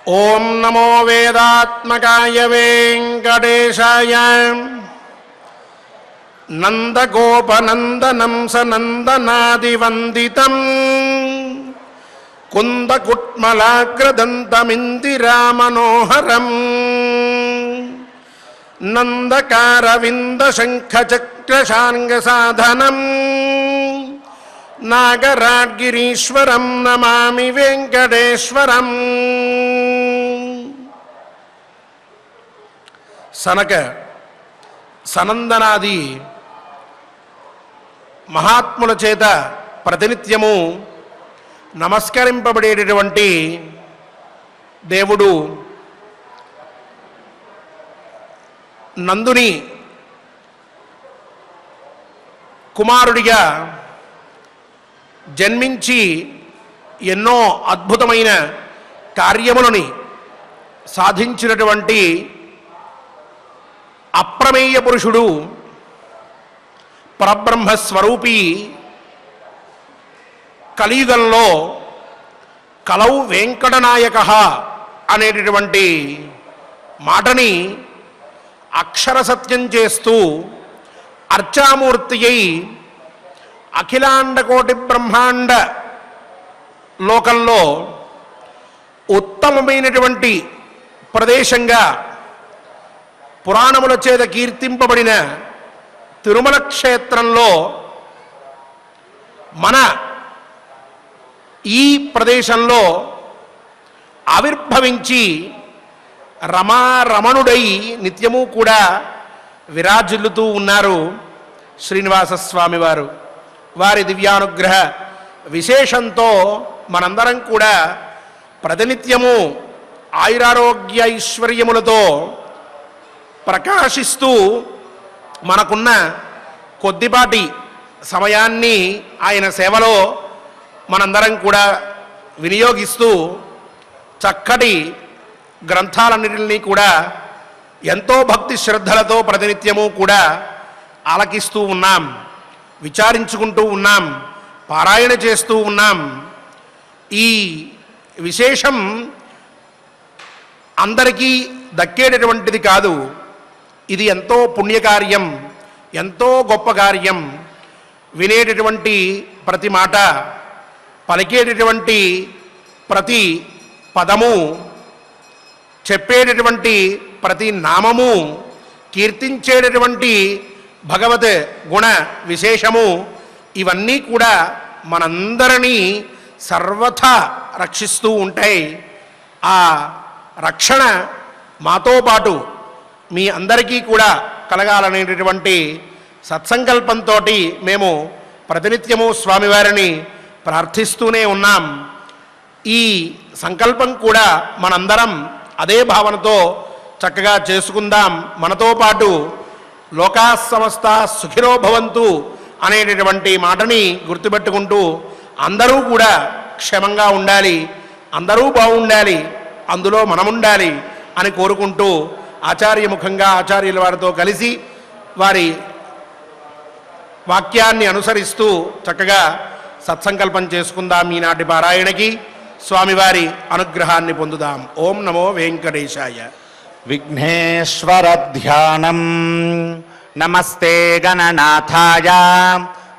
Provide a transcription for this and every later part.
ओम नमो वेदात्मकाय वेंकटेशाय नंदगोपनंदनं सनंदनादिवंदितं कुंदकुट्मलाग्रदन्तमिन्दिरामनोहरं नंदकारविंदशंखचक्रशार्ङ्गसाधनं नागराड्गिरीश्वरं नमामि वेंकटेश्वरं। सनक सनंदनादि महात्मुల చేత ప్రతినిత్యము నమస్కరింపబడేటటువంటి దేవుడు నందుని కుమారుడిగా జన్మించి ఎన్నో అద్భుతమైన కార్యములని సాధించినటువంటి అప్రమేయ పురుషుడు పరబ్రహ్మస్వరూపి కలియుగంలో కలౌ వెంకటనాయక అనేటటువంటి మాటని అక్షర సత్యం చేస్తూ అర్చామూర్తి అయి అఖిలాండకోటి బ్రహ్మాండ లోకంలో ఉత్తమమైనటువంటి ప్రదేశంగా పురాణముల చేత కీర్తింపబడిన తిరుమల క్షేత్రంలో మన ఈ ప్రదేశంలో ఆవిర్భవించి రమారమణుడై నిత్యము కూడా విరాజిల్లుతూ ఉన్నారు శ్రీనివాస స్వామి వారు. వారి దివ్యానుగ్రహ విశేషంతో మనందరం కూడా ప్రతినిత్యము ఆయురారోగ్య ఐశ్వర్యములతో ప్రకాశిస్తూ మనకున్న కొద్దిపాటి సమయాన్ని ఆయన సేవలో మనందరం కూడా వినియోగిస్తూ చక్కటి గ్రంథాలన్నిటిని కూడా ఎంతో భక్తి శ్రద్ధలతో ప్రతినిత్యము కూడా ఆలకిస్తూ ఉన్నాం, విచారించుకుంటూ ఉన్నాం, పారాయణ చేస్తూ ఉన్నాం. ఈ విశేషం అందరికీ దక్కేటటువంటిది కాదు. ఇది ఎంతో పుణ్యకార్యం, ఎంతో గొప్ప కార్యం. వినేటటువంటి ప్రతి మాట, పలికేటటువంటి ప్రతి పదము, చెప్పేటటువంటి ప్రతి నామము, కీర్తించేటటువంటి భగవత్ గుణ విశేషము, ఇవన్నీ కూడా మనందరినీ సర్వథా రక్షిస్తూ ఉంటాయి. ఆ రక్షణ మాతో పాటు మీ అందరికీ కూడా కలగాలనేటటువంటి సత్సంకల్పంతో మేము ప్రతినిత్యము స్వామివారిని ప్రార్థిస్తూనే ఉన్నాం. ఈ సంకల్పం కూడా మనందరం అదే భావనతో చక్కగా చేసుకుందాం. మనతో పాటు లోకా సమస్త సుఖినో భవంతు అనేటటువంటి మాటని గుర్తుపెట్టుకుంటూ అందరూ కూడా క్షేమంగా ఉండాలి, అందరూ బాగుండాలి, అందులో మనముండాలి అని కోరుకుంటూ ఆచార్యముఖంగా ఆచార్యుల వారితో కలిసి వారి వాక్యాన్ని అనుసరిస్తూ చక్కగా సత్సంకల్పం చేసుకుందాం. ఈనాటి పారాయణకి స్వామివారి అనుగ్రహాన్ని పొందుదాం. ఓం నమో వెంకటేశాయ. విఘ్నేశ్వర ధ్యానం. నమస్తే గణనాథాయ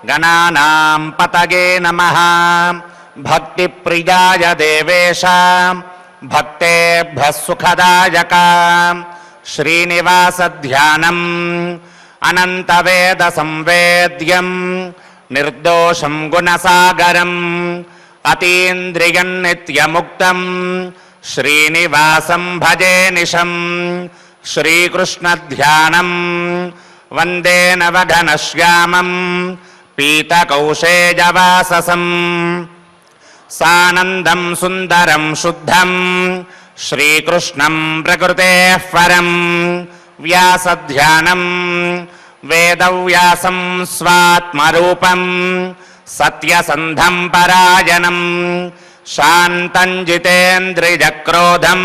గణానాం పతగే నమః. భక్తి ప్రియాయ దేవేశ భక్తేభ్యః సుఖదాయక. శ్రీనివాస ధ్యానం అనంతవేద సంవేద్యం నిర్దోషం గుణసాగరం అతీంద్రియం నిత్యముక్తం శ్రీనివాసం భజే నిశం. శ్రీకృష్ణ ధ్యానం వందే నవఘనశ్యామం పీతకౌశేజవాససం. సానందం సుందరం శుద్ధం శ్రీకృష్ణం ప్రకృతేః పరం. వ్యాసధ్యానం వేదవ్యాసం స్వాత్మరూపం సత్యసంధం పరాయణం. శాంతం జితేంద్రియక్రోధం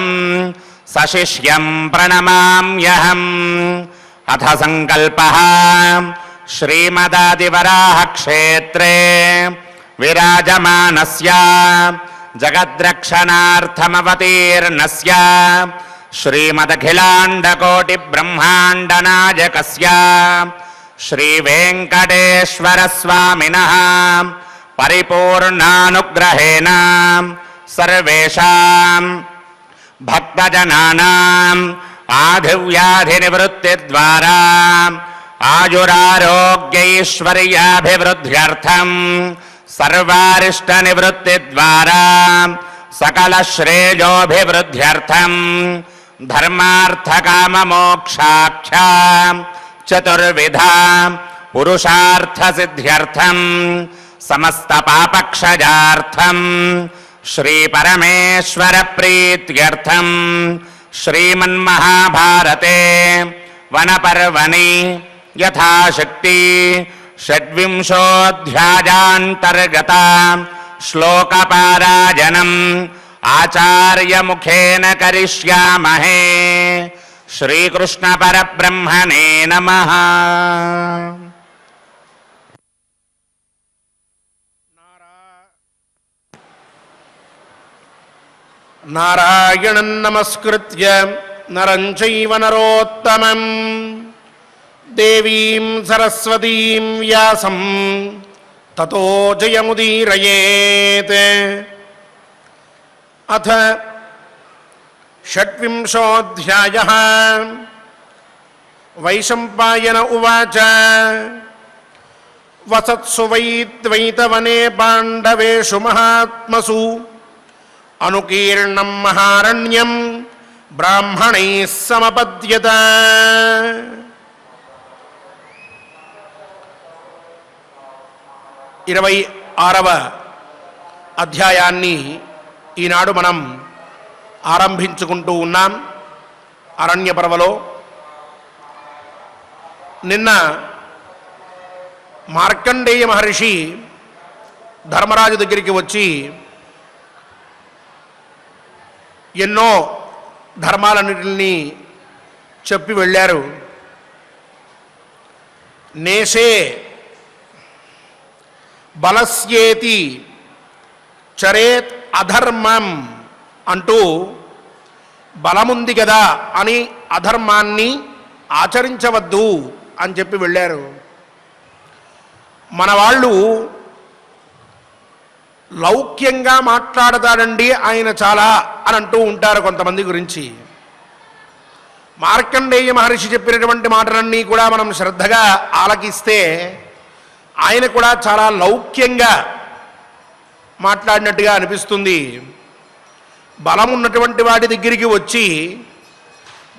సశిష్యం ప్రణమామ్యహం. అథ సంకల్పః శ్రీమదాదివరాహ క్షేత్రే విరాజమానస్య జగద్రక్షణార్థమవతీర్ణస్య శ్రీమదఖిలాండకోటిబ్రహ్మాండనాయకస్య శ్రీవేంకటేశ్వరస్వామినः పరిపూర్ణానుగ్రహేణ సర్వేషాం భక్తజనానాం ఆధివ్యాధినివృత్తిద్వారా ఆయురారోగ్యైశ్వర్యాభివృద్ధ్యర్థం సర్వారిష్టనివృత్తిద్వారా సకలశ్రేయోభివృద్ధ్యర్థం ధర్మార్థకామమోక్షాఖ్య చతుర్విధా పురుషార్థసిద్ధ్యర్థం సమస్త పాపక్షయార్థం శ్రీపరమేశ్వర ప్రీత్యర్థం శ్రీమన్మహాభారతే వనపర్వణి యథాశక్తి షడ్వింశోऽధ్యాయాन्तर्गत శ్లోకపారాయణం ఆచార్యముఖేన కరిష్యామహే. శ్రీకృష్ణ పరబ్రహ్మణే నమః. నారాయణం నమస్కృత్య నరం చైవ నరోత్తమం దేవీం సరస్వతీం వ్యాసం తతో జయముదీరయేత్. అథ షడ్వింశోऽధ్యాయః. వైశంపాయన ఉవాచ వసత్సు వై ద్వైతవనే పాండవేషు మహాత్మసు అనుకీర్ణం మహారణ్యం బ్రాహ్మణైః సమపద్యత. ఇరవై 26వ అధ్యాయాన్ని ఈనాడు మనం ఆరంభించుకుంటూ ఉన్నాం. అరణ్య పర్వలో నిన్న మార్కండేయ మహర్షి ధర్మరాజు దగ్గరికి వచ్చి ఎన్నో ధర్మాలన్నిటిని చెప్పి వెళ్ళారు. నేషే బలస్యేతి చరేత్ అధర్మం అంటూ బలముంది కదా అని అధర్మాన్ని ఆచరించవద్దు అని చెప్పి వెళ్ళారు. మన వాళ్ళు లౌక్యంగా మాట్లాడతాడండి ఆయన చాలా అని అంటూ ఉంటారు కొంతమంది గురించి. మార్కండేయ మహర్షి చెప్పినటువంటి మాటలన్నీ కూడా మనం శ్రద్ధగా ఆలకిస్తే ఆయన కూడా చాలా లౌక్యంగా మాట్లాడినట్టుగా అనిపిస్తుంది. బలం ఉన్నటువంటి వాడి దగ్గరికి వచ్చి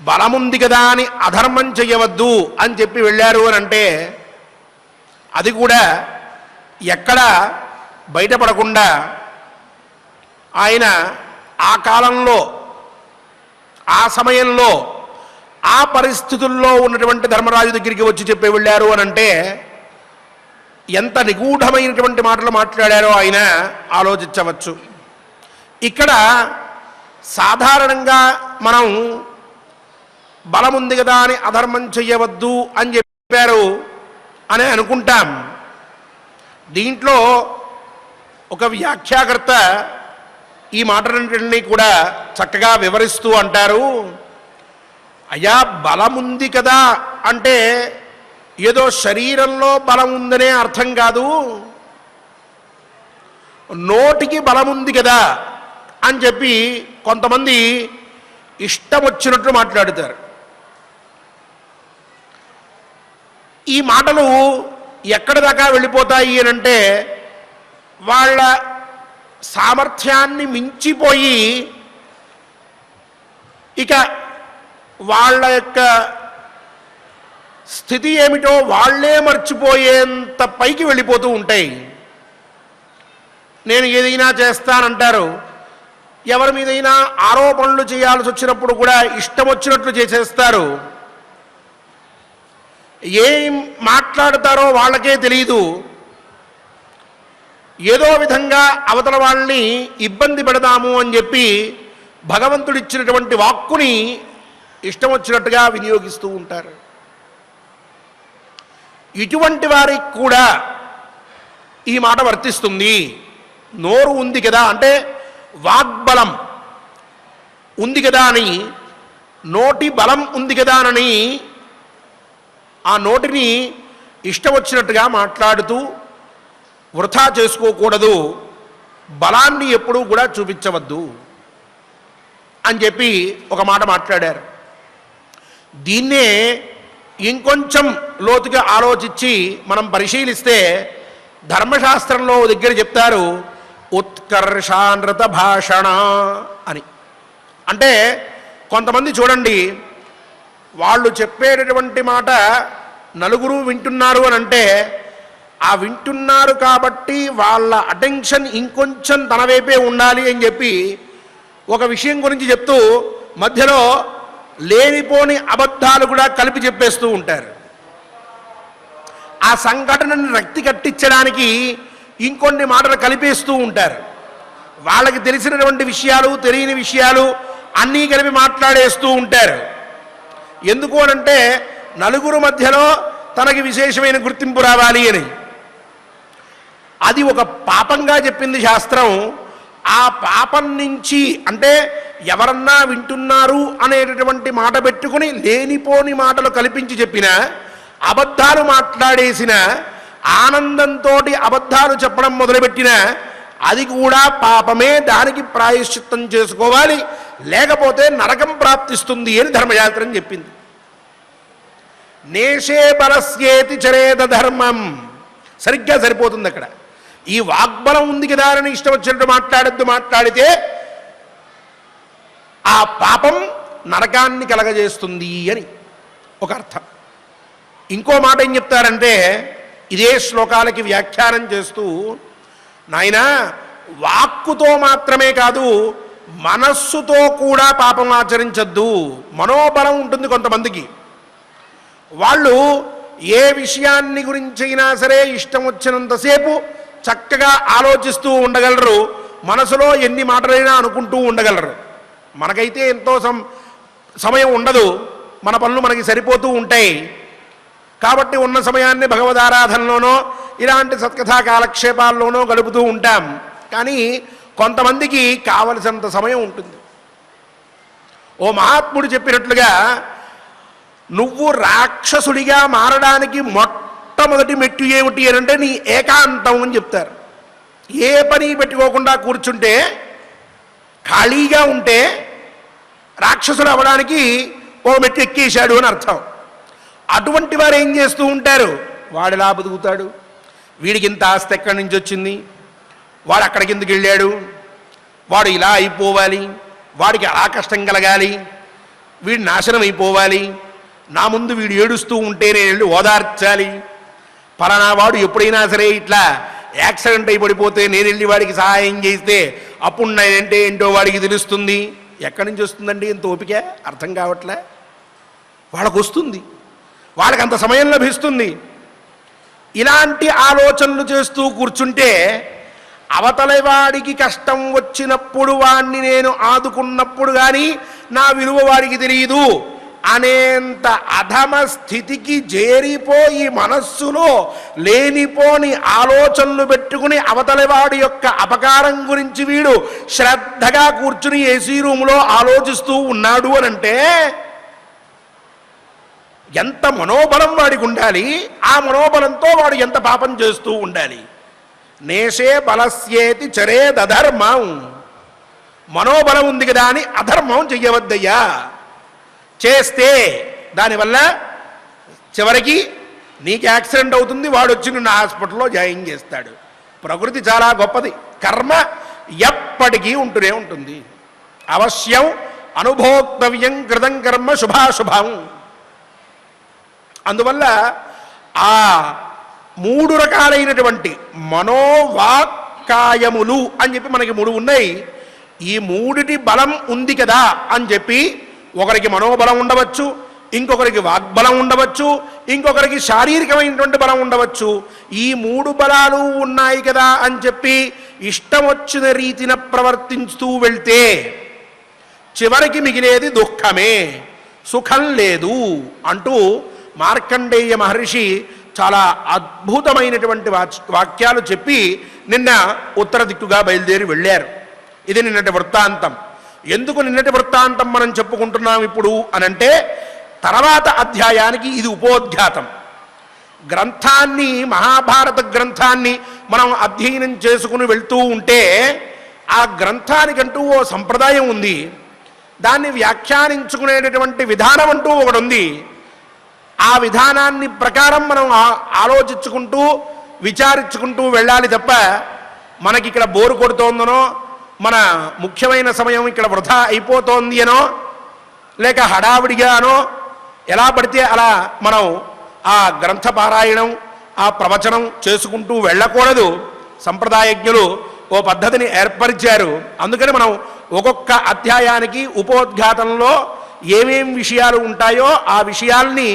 బలముంది కదా అని అధర్మం చెయ్యవద్దు అని చెప్పి వెళ్ళారు అని అంటే అది కూడా ఎక్కడ బయటపడకుండా ఆయన ఆ కాలంలో ఆ సమయంలో ఆ పరిస్థితుల్లో ఉన్నటువంటి ధర్మరాజు దగ్గరికి వచ్చి చెప్పి వెళ్ళారు అని అంటే ఎంత నిగూఢమైనటువంటి మాటలు మాట్లాడారో ఆయన ఆలోచించవచ్చు. ఇక్కడ సాధారణంగా మనం బలముంది కదా అని అధర్మం చెయ్యవద్దు అని చెప్పారు అని అనుకుంటాం. దీంట్లో ఒక వ్యాఖ్యాకర్త ఈ మాటలన్నింటినీ కూడా చక్కగా వివరిస్తూ అంటారు, అయ్యా బలముంది కదా అంటే ఏదో శరీరంలో బలం ఉందనే అర్థం కాదు, నోటికి బలముంది కదా అని చెప్పి కొంతమంది ఇష్టం వచ్చినట్లు మాట్లాడుతారు. ఈ మాటలు ఎక్కడి దాకా వెళ్ళిపోతాయి అని అంటే వాళ్ళ సామర్థ్యాన్ని మించిపోయి ఇక వాళ్ళ యొక్క స్థితి ఏమిటో వాళ్ళే మర్చిపోయేంత పైకి వెళ్ళిపోతూ ఉంటాయి. నేను ఏదైనా చేస్తానంటారు, ఎవరి మీదైనా ఆరోపణలు చేయాల్సి వచ్చినప్పుడు కూడా ఇష్టం వచ్చినట్లు చేసేస్తారు. ఏం మాట్లాడతారో వాళ్ళకే తెలియదు. ఏదో విధంగా అవతల వాళ్ళని ఇబ్బంది పెడదాము అని చెప్పి భగవంతుడిచ్చినటువంటి వాక్కుని ఇష్టం వచ్చినట్టుగా వినియోగిస్తూ ఉంటారు. ఇటువంటి వారికి కూడా ఈ మాట వర్తిస్తుంది. నోరు ఉంది కదా అంటే వాగ్బలం ఉంది కదా అని, నోటి బలం ఉంది కదా అని ఆ నోటిని ఇష్టం వచ్చినట్టుగా మాట్లాడుతూ వృథా చేసుకోకూడదు, బలాన్ని ఎప్పుడూ కూడా చూపించవద్దు అని చెప్పి ఒక మాట మాట్లాడారు. దీన్నే ఇంకొంచెం లోతుగా ఆలోచించి మనం పరిశీలిస్తే ధర్మశాస్త్రంలో దగ్గర చెప్తారు ఉత్కర్షానృత భాషణ అని. అంటే కొంతమంది చూడండి, వాళ్ళు చెప్పేటటువంటి మాట నలుగురు వింటున్నారు అని అంటే ఆ వింటున్నారు కాబట్టి వాళ్ళ అటెన్షన్ ఇంకొంచెం తన వైపే ఉండాలి అని చెప్పి ఒక విషయం గురించి చెప్తూ మధ్యలో లేనిపోని అబద్ధాలు కూడా కలిపి చెప్పేస్తూ ఉంటారు. ఆ సంఘటనను రక్తి కట్టించడానికి ఇంకొన్ని మాటలు కలిపేస్తూ ఉంటారు. వాళ్ళకి తెలిసినటువంటి విషయాలు తెలియని విషయాలు అన్నీ కలిపి మాట్లాడేస్తూ ఉంటారు. ఎందుకు అనంటే నలుగురు మధ్యలో తనకి విశేషమైన గుర్తింపు రావాలి అని. అది ఒక పాపంగా చెప్పింది శాస్త్రం. ఆ పాపం నుంచి అంటే ఎవరన్నా వింటున్నారు అనేటటువంటి మాట పెట్టుకుని లేనిపోని మాటలు కల్పించి చెప్పిన, అబద్ధాలు మాట్లాడేసిన, ఆనందంతో అబద్ధాలు చెప్పడం మొదలుపెట్టిన అది కూడా పాపమే, దానికి ప్రాయశ్చిత్తం చేసుకోవాలి, లేకపోతే నరకం ప్రాప్తిస్తుంది అని ధర్మశాస్త్రం చెప్పింది. నేషే బలస్యేతి చరేద ధర్మం సరిగ్గా సరిపోతుంది అక్కడ. ఈ వాగ్బలం ఉంది కదా అని ఇష్టం వచ్చినట్టు మాట్లాడితే ఆ పాపం నరకాన్ని కలగజేస్తుంది అని ఒక అర్థం. ఇంకో మాట ఏం చెప్తారంటే ఇదే శ్లోకాలకి వ్యాఖ్యానం చేస్తూ, నాయనా వాక్కుతో మాత్రమే కాదు మనస్సుతో కూడా పాపం ఆచరించద్దు. మనోబలం ఉంటుంది కొంతమందికి, వాళ్ళు ఏ విషయాన్ని గురించైనా సరే ఇష్టం వచ్చినంతసేపు చక్కగా ఆలోచిస్తూ ఉండగలరు, మనసులో ఎన్ని మాటలైనా అనుకుంటూ ఉండగలరు. మనకైతే ఎంతో సమయం ఉండదు, మన పనులు మనకి సరిపోతూ ఉంటాయి. కాబట్టి ఉన్న సమయాన్ని భగవదారాధనలోనో ఇలాంటి సత్కథా కాలక్షేపాల్లోనో గడుపుతూ ఉంటాం. కానీ కొంతమందికి కావలసినంత సమయం ఉంటుంది. ఓ మహాత్ముడు చెప్పినట్లుగా నువ్వు రాక్షసుడిగా మారడానికి మొట్టమొదటి మెట్టు ఏమిటి అని అంటే నీ ఏకాంతం అని చెప్తారు. ఏ పని పెట్టుకోకుండా కూర్చుంటే, ఖాళీగా ఉంటే రాక్షసుడు అవ్వడానికి ఓ మెట్టు ఎక్కేశాడు అని అర్థం. అటువంటి వారు ఏం చేస్తూ ఉంటారు, వాడిలా బతుకుతాడు, వీడికి ఇంత ఆస్తి ఎక్కడి నుంచి వచ్చింది, వాడు అక్కడికి ఎందుకు వెళ్ళాడు, వాడు ఇలా అయిపోవాలి, వాడికి అలా కష్టం కలగాలి, వీడు నాశనం అయిపోవాలి, నా ముందు వీడు ఏడుస్తూ ఉంటే నేను వెళ్ళి ఓదార్చాలి, పలానా వాడు ఎప్పుడైనా సరే ఇట్లా యాక్సిడెంట్ అయి పడిపోతే నేను వెళ్ళి వాడికి సహాయం చేస్తే అప్పుడు నేనంటే ఏంటో వాడికి తెలుస్తుంది. ఎక్కడి నుంచి వస్తుందండి ఇంత ఓపిక? అర్థం కావట్లే. వాళ్ళకు వస్తుంది, వాళ్ళకి అంత సమయం లభిస్తుంది. ఇలాంటి ఆలోచనలు చేస్తూ కూర్చుంటే అవతలి వాడికి కష్టం వచ్చినప్పుడు వాడిని నేను ఆదుకున్నప్పుడు కానీ నా విలువ వాడికి తెలియదు అనేంత అధమ స్థితికి చేరిపోయి మనస్సులో లేనిపోని ఆలోచనలు పెట్టుకుని అవతలి వాడి యొక్క అపకారం గురించి వీడు శ్రద్ధగా కూర్చుని ఏసీ రూములో ఆలోచిస్తూ ఉన్నాడు అనంటే ఎంత మనోబలం వాడికి ఉండాలి, ఆ మనోబలంతో వాడు ఎంత పాపం చేస్తూ ఉండాలి. నేషే బలస్యేతి చరేదధర్మం, మనోబలం ఉంది కదా అని అధర్మం చెయ్యవద్దయ్యా. చేస్తే దానివల్ల చివరికి నీకు యాక్సిడెంట్ అవుతుంది, వాడు వచ్చి నిన్ను హాస్పిటల్లో జాయిన్ చేస్తాడు. ప్రకృతి చాలా గొప్పది, కర్మ ఎప్పటికీ ఉంటూనే ఉంటుంది. అవశ్యం అనుభోక్తవ్యం కృతం కర్మ శుభాశుభం. అందువల్ల ఆ మూడు రకాలైనటువంటి మనోవాక్కాయములు అని చెప్పి మనకి మూడు ఉన్నాయి. ఈ మూడిటి బలం ఉంది కదా అని చెప్పి ఒకరికి మనోబలం ఉండవచ్చు, ఇంకొకరికి వాగ్బలం ఉండవచ్చు, ఇంకొకరికి శారీరకమైనటువంటి బలం ఉండవచ్చు. ఈ మూడు బలాలు ఉన్నాయి కదా అని చెప్పి ఇష్టం వచ్చిన రీతిన ప్రవర్తిస్తూ వెళ్తే చివరికి మిగిలేది దుఃఖమే, సుఖం లేదు అంటూ మార్కండేయ మహర్షి చాలా అద్భుతమైనటువంటి వాక్యాలు చెప్పి నిన్న ఉత్తర దిక్కుగా బయలుదేరి వెళ్ళారు. ఇది నిన్నటి వృత్తాంతం. ఎందుకు నిన్నటి వృత్తాంతం మనం చెప్పుకుంటున్నాం ఇప్పుడు అనంటే, తర్వాత అధ్యాయానికి ఇది ఉపోద్ఘాతం. గ్రంథాన్ని, మహాభారత గ్రంథాన్ని మనం అధ్యయనం చేసుకుని వెళ్తూ ఉంటే ఆ గ్రంథానికంటూ ఓ సంప్రదాయం ఉంది, దాన్ని వ్యాఖ్యానించుకునేటటువంటి విధానం అంటూ ఒకటి ఉంది. ఆ విధానాన్ని ప్రకారం మనం ఆలోచించుకుంటూ విచారించుకుంటూ వెళ్ళాలి తప్ప మనకి ఇక్కడ బోరు కొడుతోందనో, మన ముఖ్యమైన సమయం ఇక్కడ వృధా అయిపోతోంది అనో, లేక హడావిడిగానో ఎలా పడితే అలా మనం ఆ గ్రంథ పారాయణం, ఆ ప్రవచనం చేసుకుంటూ వెళ్ళకూడదు. సంప్రదాయజ్ఞులు ఓ పద్ధతిని ఏర్పరిచారు. అందుకని మనం ఒక్కొక్క అధ్యాయానికి ఉపోద్ఘాతంలో ఏమేం విషయాలు ఉంటాయో ఆ విషయాల్ని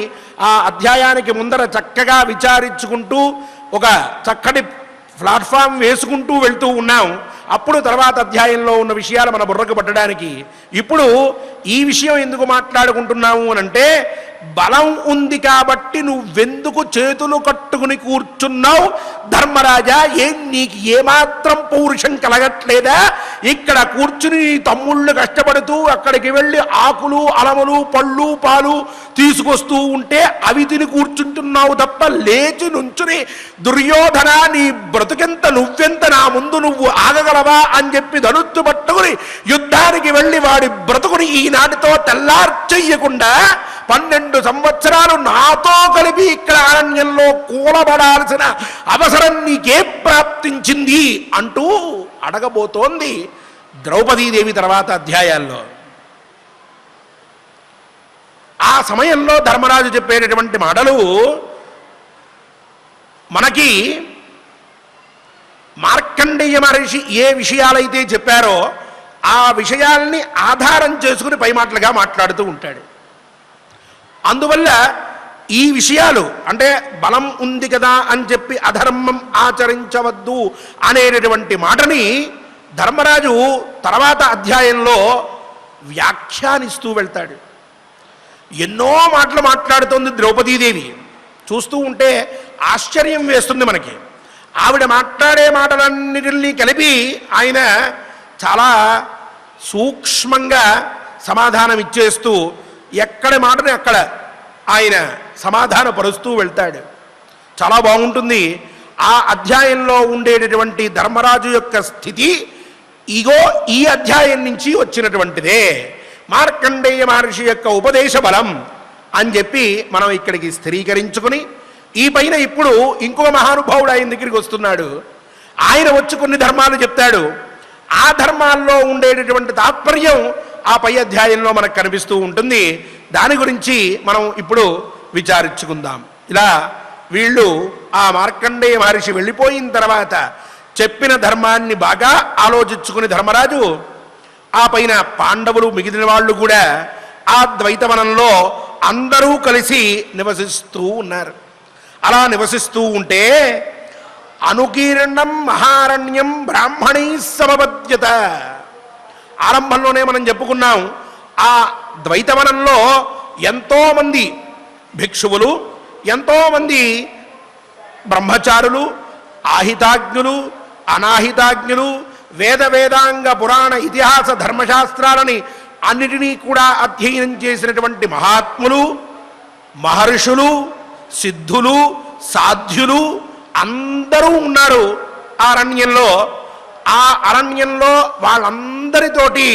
ఆ అధ్యాయానికి ముందర చక్కగా విచారించుకుంటూ ఒక చక్కటి ప్లాట్ఫామ్ వేసుకుంటూ వెళ్తూ ఉన్నాం. అప్పుడు తర్వాత అధ్యాయంలో ఉన్న విషయాలు మన బుర్రకు పట్టడానికి. ఇప్పుడు ఈ విషయం ఎందుకు మాట్లాడుకుంటున్నాము అనంటే, బలం ఉంది కాబట్టి నువ్వెందుకు చేతులు కట్టుకుని కూర్చున్నావు ధర్మరాజా? ఏం నీకు ఏమాత్రం పౌరుషం కలగట్లేదా? ఇక్కడ కూర్చుని నీ తమ్ముళ్ళు కష్టపడుతూ అక్కడికి వెళ్ళి ఆకులు, అలములు, పళ్ళు, పాలు తీసుకొస్తూ ఉంటే అవి తిని కూర్చుంటున్నావు తప్ప లేచి నుంచుని దుర్యోధన నీ బ్రతుకెంత, నువ్వెంత, నా ముందు నువ్వు ఆగగలవా అని చెప్పి ధనుత్తు పట్టుకుని యుద్ధానికి వెళ్ళి వాడి బ్రతుకుని ఈనాటితో తెల్లార్చెయ్యకుండా 12 సంవత్సరాలు నాతో కలిపి ఇక్కడ అరణ్యంలో కూలబడాల్సిన అవసరం నీకే ప్రాప్తించింది అంటూ అడగబోతోంది ద్రౌపదీదేవి తర్వాత అధ్యాయాల్లో. ఆ సమయంలో ధర్మరాజు చెప్పేటటువంటి మాటలు మనకి మార్కండేయ మహర్షి ఏ విషయాలైతే చెప్పారో ఆ విషయాల్ని ఆధారం చేసుకుని పై మాటలుగా మాట్లాడుతూ ఉంటాడు. అందువల్ల ఈ విషయాలు అంటే బలం ఉంది కదా అని చెప్పి అధర్మం ఆచరించవద్దు అనేటటువంటి మాటని ధర్మరాజు తర్వాత అధ్యాయంలో వ్యాఖ్యానిస్తూ వెళ్తాడు. ఎన్నో మాటలు మాట్లాడుతోంది ద్రౌపదీదేవి. చూస్తూ ఉంటే ఆశ్చర్యం వేస్తుంది మనకి. ఆవిడ మాట్లాడే మాటలన్నిటినీ కలిపి ఆయన చాలా సూక్ష్మంగా సమాధానం ఇచ్చేస్తూ ఎక్కడి మాటని అక్కడ ఆయన సమాధానపరుస్తూ వెళ్తాడు. చాలా బాగుంటుంది. ఆ అధ్యాయంలో ఉండేటటువంటి ధర్మరాజు యొక్క స్థితి ఇగో ఈ అధ్యాయం నుంచి వచ్చినటువంటిదే. మార్కండేయ మహర్షి యొక్క ఉపదేశ బలం అని చెప్పి మనం ఇక్కడికి స్థిరీకరించుకుని, ఈ పైన ఇప్పుడు ఇంకో మహానుభావుడు ఆయన దగ్గరికి వస్తున్నాడు. ఆయన వచ్చి కొన్ని ధర్మాలు చెప్తాడు. ఆ ధర్మాల్లో ఉండేటటువంటి తాత్పర్యం ఆ పై అధ్యాయంలో మనకు కనిపిస్తూ ఉంటుంది. దాని గురించి మనం ఇప్పుడు విచారించుకుందాం. ఇలా వీళ్ళు ఆ మార్కండేయ మహర్షి వెళ్ళిపోయిన తర్వాత చెప్పిన ధర్మాన్ని బాగా ఆలోచించుకుని ధర్మరాజు ఆ పైన పాండవులు మిగిలిన వాళ్ళు కూడా ఆ ద్వైతవనంలో అందరూ కలిసి నివసిస్తూ ఉన్నారు. అలా నివసిస్తూ ఉంటే అనుకీర్ణం మహారణ్యం బ్రాహ్మణై సమపద్యత. ఆరంభంలోనే మనం చెప్పుకున్నాం, ఆ ద్వైతవనంలో ఎంతోమంది భిక్షువులు, ఎంతోమంది బ్రహ్మచారులు, ఆహితాజ్ఞులు, అనాహితాజ్ఞులు, వేదాంగ పురాణ ఇతిహాస ధర్మశాస్త్రాలని అన్నిటినీ కూడా అధ్యయనం చేసినటువంటి మహాత్ములు, మహర్షులు, సిద్ధులు, సాధ్యులు అందరూ ఉన్నారు ఆ అరణ్యంలో. ఆ అరణ్యంలో వాళ్ళందరితోటి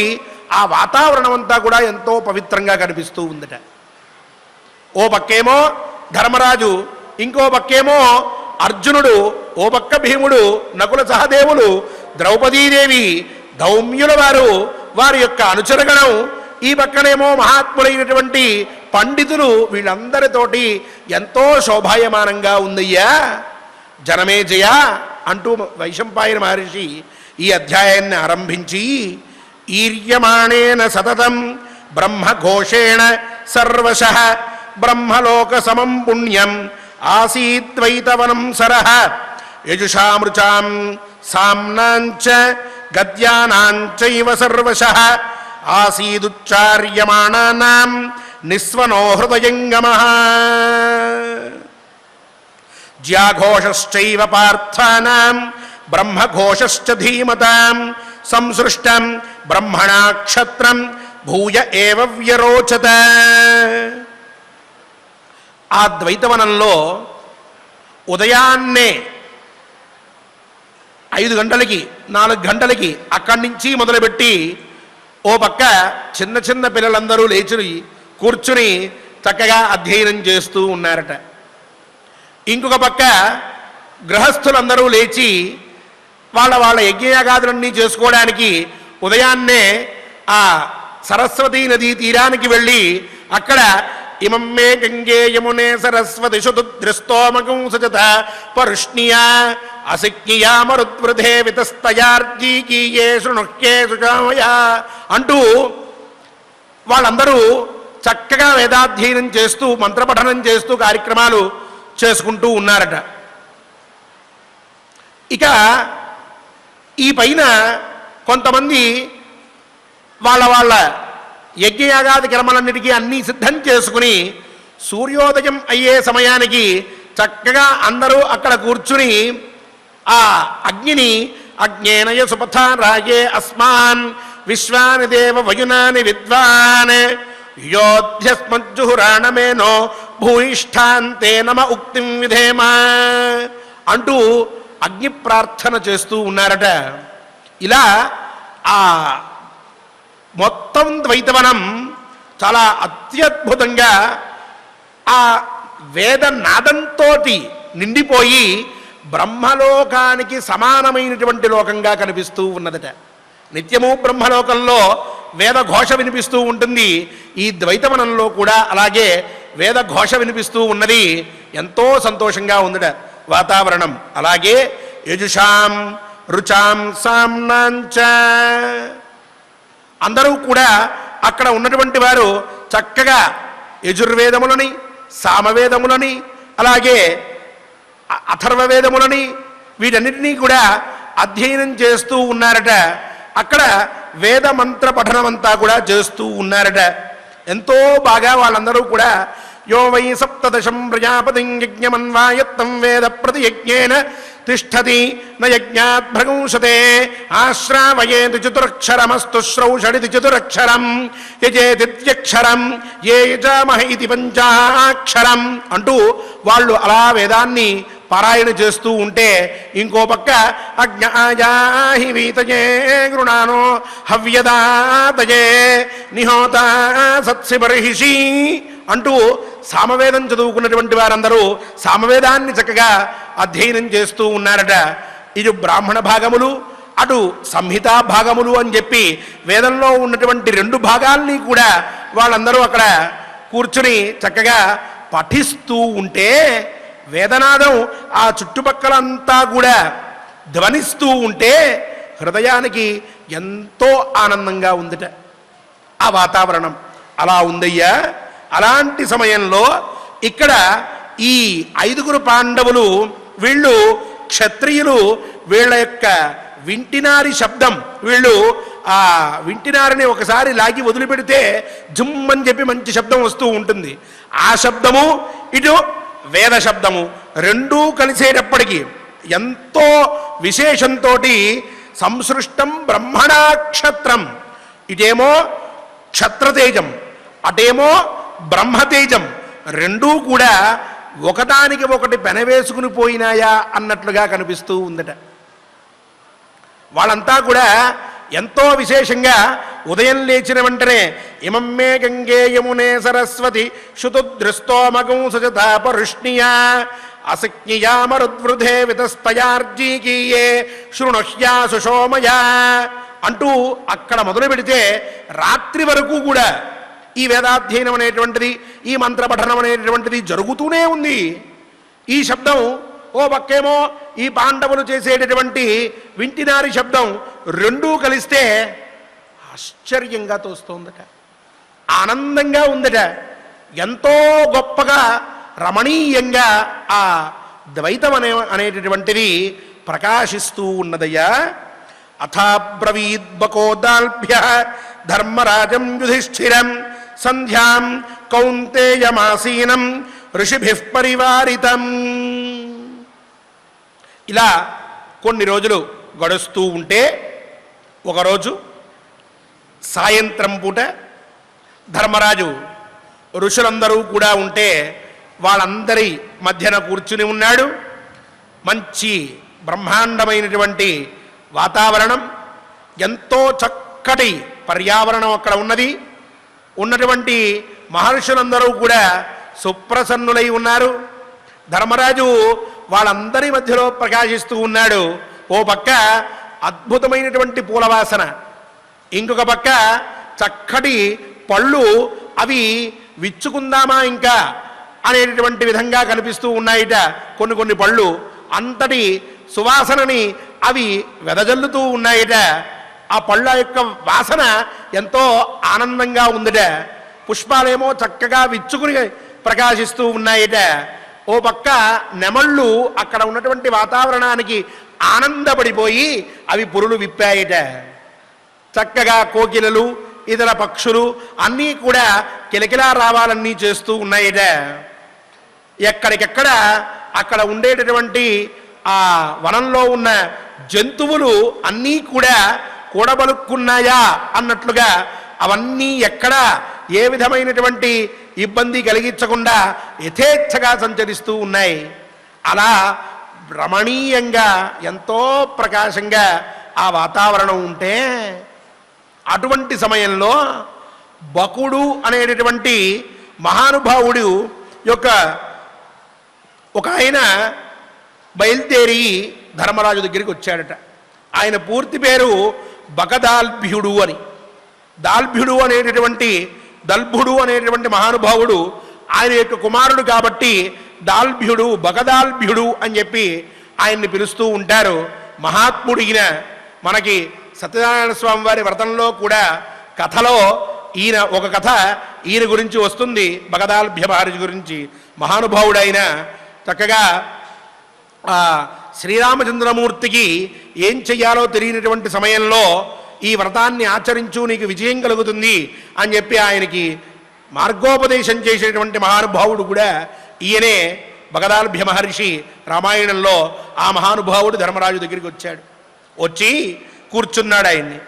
ఆ వాతావరణం అంతా కూడా ఎంతో పవిత్రంగా కనిపిస్తూ ఉందట. ఓ పక్కేమో ధర్మరాజు, ఇంకో పక్కేమో అర్జునుడు, ఓ పక్క భీముడు, నకుల సహదేవులు, ద్రౌపదీదేవి, ధౌమ్యుల వారు, వారి యొక్క అనుచరగణం, ఈ పక్కనేమో మహాత్ములైనటువంటి పండితులు, వీళ్ళందరితోటి ఎంతో శోభాయమానంగా ఉందయ్యా జనమేజయ అంటూ వైశంపాయన మహర్షి ఈ అధ్యాయాన్ని ఆరంభించి, ఈర్యమాణేన సతతం బ్రహ్మఘోషేణ సర్వశః బ్రహ్మలోక సమం పుణ్యం ఆసీద్వైతవనం సరః యజుషామృచాం సామ్నాంచ గద్యానాంచైవ సర్వశః ఆసీదుచ్చార్యమాణానాం నిస్వనో హృదయంగమః జ్యాఘోషశ్చైవ పార్థానాం బ్రహ్మఘోషశ్చ ధీమతాం సంసృష్టం బ్రహ్మణా క్షత్రం భూయ ఏవ వ్యరోచత. ఆ ద్వైతవనంలో ఉదయాన్నే 5 గంటలకి 4 గంటలకి అక్కడి నుంచి మొదలుపెట్టి ఓ పక్క చిన్న చిన్న పిల్లలందరూ లేచి కూర్చుని చక్కగా అధ్యయనం చేస్తూ ఉన్నారట. ఇంకొక పక్క గృహస్థులందరూ లేచి వాళ్ళ యజ్ఞయాగాదులన్నీ చేసుకోవడానికి ఉదయాన్నే ఆ సరస్వతీ నదీ తీరానికి వెళ్ళి అక్కడ ఇమం మే గంగే యమునే సరస్వతి శుతుద్రస్తోమకం సజత పరుష్ణియా అసిక్నియా మరుద్వృధే వితస్తయార్జీకీయే శృణుహ్యే సుషామయా అంటూ వాళ్ళందరూ చక్కగా వేదాధ్యయనం చేస్తూ మంత్రపఠనం చేస్తూ కార్యక్రమాలు చేసుకుంటూ ఉన్నారట. ఇక ఈ పైన కొంతమంది వాళ్ళ యజ్ఞయాగాది కర్మలన్నిటికీ అన్నీ సిద్ధం చేసుకుని సూర్యోదయం అయ్యే సమయానికి చక్కగా అందరూ అక్కడ కూర్చుని ఆ అగ్నిని అగ్నేనయ సుపథా రాగే అస్మాన్ విశ్వాని దేవ వయునాని విద్వాన్ యోధ్యస్మజ్జుహురాణమేనో భూయిష్ఠాంతే నమ ఉక్తిం విధేమ అంటూ అగ్ని ప్రార్థన చేస్తూ ఉన్నారట. ఇలా ఆ మొత్తం ద్వైతవనం చాలా అత్యద్భుతంగా ఆ వేదనాదంతో నిండిపోయి బ్రహ్మలోకానికి సమానమైనటువంటి లోకంగా కనిపిస్తూ ఉన్నదట. నిత్యము బ్రహ్మలోకంలో వేదఘోష వినిపిస్తూ ఉంటుంది. ఈ ద్వైతవనంలో కూడా అలాగే వేదఘోష వినిపిస్తూ ఉన్నది. ఎంతో సంతోషంగా ఉందట వాతావరణం. అలాగే యజుషాం రుచాం సామ్నాంచ అందరూ కూడా అక్కడ ఉన్నటువంటి వారు చక్కగా యజుర్వేదములని సామవేదములని అలాగే అథర్వవేదములని వీటన్నిటినీ కూడా అధ్యయనం చేస్తూ ఉన్నారట. అక్కడ వేద మంత్ర పఠనమంతా కూడా చేస్తూ ఉన్నారట. ఎంతో బాగా వాళ్ళందరూ కూడా యో వై సప్తదశం ప్రజాపతిం యజ్ఞమన్వాయత్తం వేద ప్రతియజ్ఞేన తిష్టతి న యజ్ఞాత్ భ్రగుంసతే ఆశ్రావయేతి చతురక్షరమస్తు శ్రౌషడితి చతురక్షరం యజేదిత్యక్షరం ఏ యజామహ ఇది పంచాక్షరం అంటూ వాళ్ళు అలా వేదాన్ని పారాయణ చేస్తూ ఉంటే ఇంకో పక్క అజ్ఞాయాహి వీతయే గృణానో హవ్యదాతయే నిహోత సత్సి బర్హిషి అంటూ సామవేదం చదువుకున్నటువంటి వారందరూ సామవేదాన్ని చక్కగా అధ్యయనం చేస్తూ ఉన్నారట. ఇటు బ్రాహ్మణ భాగములు అటు సంహితా భాగములు అని చెప్పి వేదంలో ఉన్నటువంటి 2 భాగాల్ని కూడా వాళ్ళందరూ అక్కడ కూర్చుని చక్కగా పఠిస్తూ ఉంటే వేదనాదం ఆ చుట్టుపక్కలంతా కూడా ధ్వనిస్తూ ఉంటే హృదయానికి ఎంతో ఆనందంగా ఉందట ఆ వాతావరణం. అలా ఉందయ్యా. అలాంటి సమయంలో ఇక్కడ ఈ 5గురు పాండవులు వీళ్ళు క్షత్రియులు వీళ్ళ యొక్క వింటినారి శబ్దం వీళ్ళు ఆ వింటినారిని ఒకసారి లాగి వదిలిపెడితే జుమ్మని చెప్పి మంచి శబ్దం వస్తూ ఉంటుంది. ఆ శబ్దము ఇటు వేద శబ్దము రెండూ కలిసేటప్పటికీ ఎంతో విశేషంతో సంసృష్టం బ్రహ్మణాక్షత్రం. ఇటేమో క్షత్రతేజం అటేమో బ్రహ్మతేజం రెండూ కూడా ఒకదానికి ఒకటి పెనవేసుకుని పోయినాయా అన్నట్లుగా కనిపిస్తూ ఉందట. వాళ్ళంతా కూడా ఎంతో విశేషంగా ఉదయం లేచిన వెంటనే ఇమం మే గంగే యమునే సరస్వతి శుతుద్రస్తోమకం సజతా పరుష్ణియా అసిక్నియా మరుద్వృధే వితస్తయార్జీకీయే శృణుహ్యా సుషోమయా అంటూ అక్కడ మొదలు పెడితే రాత్రి వరకు కూడా ఈ వేదాధ్యయనం అనేటువంటిది ఈ మంత్రపఠనం అనేటువంటిది జరుగుతూనే ఉంది. ఈ శబ్దం ఓ పక్కేమో ఈ పాండవులు చేసేటటువంటి వింటినారి శబ్దం రెండూ కలిస్తే ఆశ్చర్యంగా తోస్తోందట, ఆనందంగా ఉందట. ఎంతో గొప్పగా రమణీయంగా ఆ ద్వైతం అనేటటువంటిది ప్రకాశిస్తూ ఉన్నదయ్యా. అథాబ్రవీద్బకోదాల్భ్య ధర్మరాజం యుధిష్ఠిరం సంధ్యాం కౌంతేయమాసీనం ఋషిభిః పరివారితం. ఇలా కొన్ని రోజులు గడుస్తూ ఉంటే ఒకరోజు సాయంత్రం పూట ధర్మరాజు ఋషులందరూ కూడా ఉంటే వాళ్ళందరి మధ్యన కూర్చుని ఉన్నాడు. మంచి బ్రహ్మాండమైనటువంటి వాతావరణం, ఎంతో చక్కటి పర్యావరణం అక్కడ ఉన్నటువంటి మహర్షులందరూ కూడా సుప్రసన్నులై ఉన్నారు. ధర్మరాజు వాళ్ళందరి మధ్యలో ప్రకాశిస్తూ ఉన్నాడు. ఓ పక్క అద్భుతమైనటువంటి పూలవాసన, ఇంకొక పక్క చక్కటి పళ్ళు, అవి విచ్చుకుందామా ఇంకా అనేటటువంటి విధంగా కనిపిస్తూ ఉన్నాయిట. కొన్ని పళ్ళు అంతటి సువాసనని అవి వెదజల్లుతూ ఉన్నాయిట. ఆ పళ్ళ యొక్క వాసన ఎంతో ఆనందంగా ఉందిట. పుష్పాలేమో చక్కగా విచ్చుకుని ప్రకాశిస్తూ ఉన్నాయిట. ఓ పక్క నెమళ్ళు అక్కడ ఉన్నటువంటి వాతావరణానికి ఆనందపడిపోయి అవి పురులు విప్పాయిట. చక్కగా కోకిలలు, ఇతర పక్షులు అన్నీ కూడా కిలకిలా రావాలన్నీ చేస్తూ ఉన్నాయిట. ఎక్కడికెక్కడ అక్కడ ఉండేటటువంటి ఆ వనంలో ఉన్న జంతువులు అన్నీ కూడా కూడబలుక్కున్నాయా అన్నట్లుగా అవన్నీ ఎక్కడ ఏ విధమైనటువంటి ఇబ్బంది కలిగించకుండా యథేచ్ఛగా సంచరిస్తూ ఉన్నాయి. అలా రమణీయంగా ఎంతో ప్రకాశంగా ఆ వాతావరణం ఉంటే, అటువంటి సమయంలో బకుడు అనేటటువంటి మహానుభావుడు యొక్క ఒక ఆయన బయలుదేరి ధర్మరాజు దగ్గరికి వచ్చాడట. ఆయన పూర్తి పేరు బకదాల్భ్యుడు అని. దల్భుడు అనేటటువంటి మహానుభావుడు ఆయన యొక్క కుమారుడు కాబట్టి దాల్భ్యుడు, బకదాల్భ్యుడు అని చెప్పి ఆయన్ని పిలుస్తూ ఉంటారు. మహాత్ముడిగిన మనకి సత్యనారాయణ స్వామి వారి వ్రతంలో కూడా కథలో ఒక కథ ఈయన గురించి వస్తుంది. బకదాల్భ్య మహర్షి గురించి మహానుభావుడైన చక్కగా శ్రీరామచంద్రమూర్తికి ఏం చెయ్యాలో తెలియనటువంటి సమయంలో ఈ వ్రతాన్ని ఆచరించు, నీకు విజయం కలుగుతుంది అని చెప్పి ఆయనకి మార్గోపదేశం చేసేటువంటి మహానుభావుడు కూడా ఈయనే బకదాల్భ్య మహర్షి. రామాయణంలో ఆ మహానుభావుడు ధర్మరాజు దగ్గరికి వచ్చాడు. వచ్చి కూర్చున్నాడు. ఆయన్ని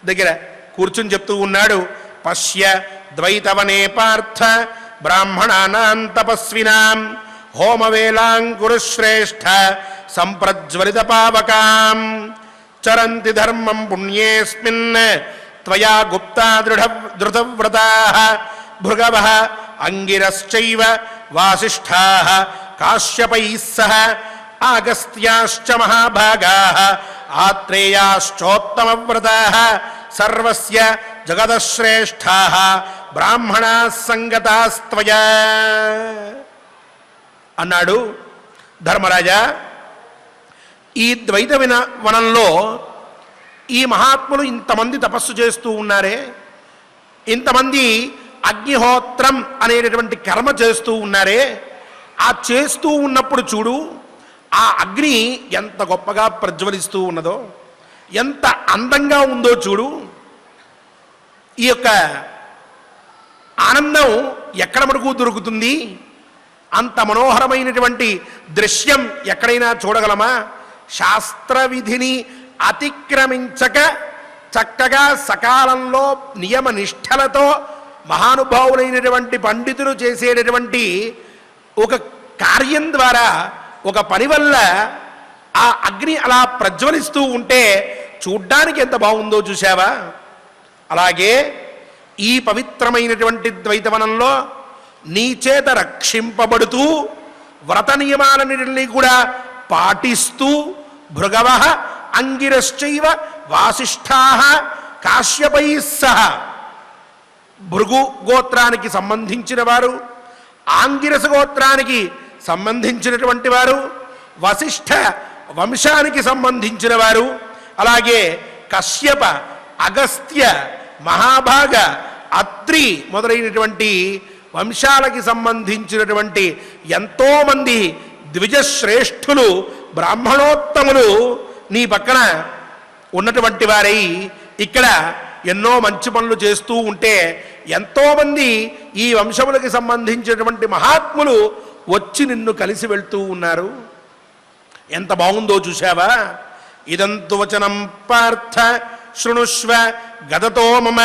దగ్గర కూర్చుని చెప్తూ ఉన్నాడు, పశ్య ద్వైతవనే పార్థ బ్రాహ్మణానాం తపస్వినాం హోమవేలాంకురుశ్రేష్ఠ సంప్రజ్వలిత పావకాం చరంతి ధర్మం పుణ్యేస్మిన్ త్వయా గుప్తా ధృతవ్రతాః భృగవః అంగిరశ్చైవ వాసిష్ఠాః కాశ్యపైః సహ ఆగస్త్యాశ్చ మహాభాగాః ఆత్రేయాశ్చోత్తమవ్రతాః సర్వస్య జగదశ్రేష్ఠాః బ్రాహ్మణాః సంగతాస్త్వయా అన్నాడు. ధర్మరాజా, ఈ ద్వైత వనంలో ఈ మహాత్ములు ఇంతమంది తపస్సు చేస్తూ ఉన్నారే, ఇంతమంది అగ్నిహోత్రం అనేటటువంటి కర్మ చేస్తూ ఉన్నారే, ఆ చేస్తూ ఉన్నప్పుడు చూడు, ఆ అగ్ని ఎంత గొప్పగా ప్రజ్వలిస్తూ ఉన్నదో, ఎంత అందంగా ఉందో చూడు. ఈ యొక్క ఆనందం ఎక్కడ మనకు దొరుకుతుంది? అంత మనోహరమైనటువంటి దృశ్యం ఎక్కడైనా చూడగలమా? శాస్త్ర విధిని అతిక్రమించక చక్కగా సకాలంలో నియమ నిష్ఠలతో మహానుభావులైనటువంటి పండితులు చేసేటటువంటి ఒక కార్యం ద్వారా, ఒక పని వల్ల ఆ అగ్ని అలా ప్రజ్వలిస్తూ ఉంటే చూడ్డానికి ఎంత బాగుందో చూశావా? అలాగే ఈ పవిత్రమైనటువంటి ద్వైతవనంలో నీ చేత రక్షింపబడుతూ వ్రత నియమాలన్నిటిని కూడా పాటిస్తూ భృగవః అంగిరశ్చైవ వాసిష్ఠాః కాశ్యపైః సహ, భృగు గోత్రానికి సంబంధించిన వారు, ఆంగిరస గోత్రానికి సంబంధించినటువంటి వారు, వశిష్ఠ వంశానికి సంబంధించిన వారు, అలాగే కశ్యప, అగస్త్య, మహాభాగ, అత్రి మొదలైనటువంటి వంశాలకి సంబంధించినటువంటి ఎంతోమంది ద్విజశ్రేష్ఠులు, బ్రాహ్మణోత్తములు నీ పక్కన ఉన్నటువంటి వారై ఇక్కడ ఎన్నో మంచి పనులు చేస్తూ ఉంటే ఎంతోమంది ఈ వంశములకి సంబంధించినటువంటి మహాత్ములు వచ్చి నిన్ను కలిసి వెళ్తూ ఉన్నారు. ఎంత బాగుందో చూశావా? ఇదంతు వచనం పార్థ శృణుష్వ గదతో మమ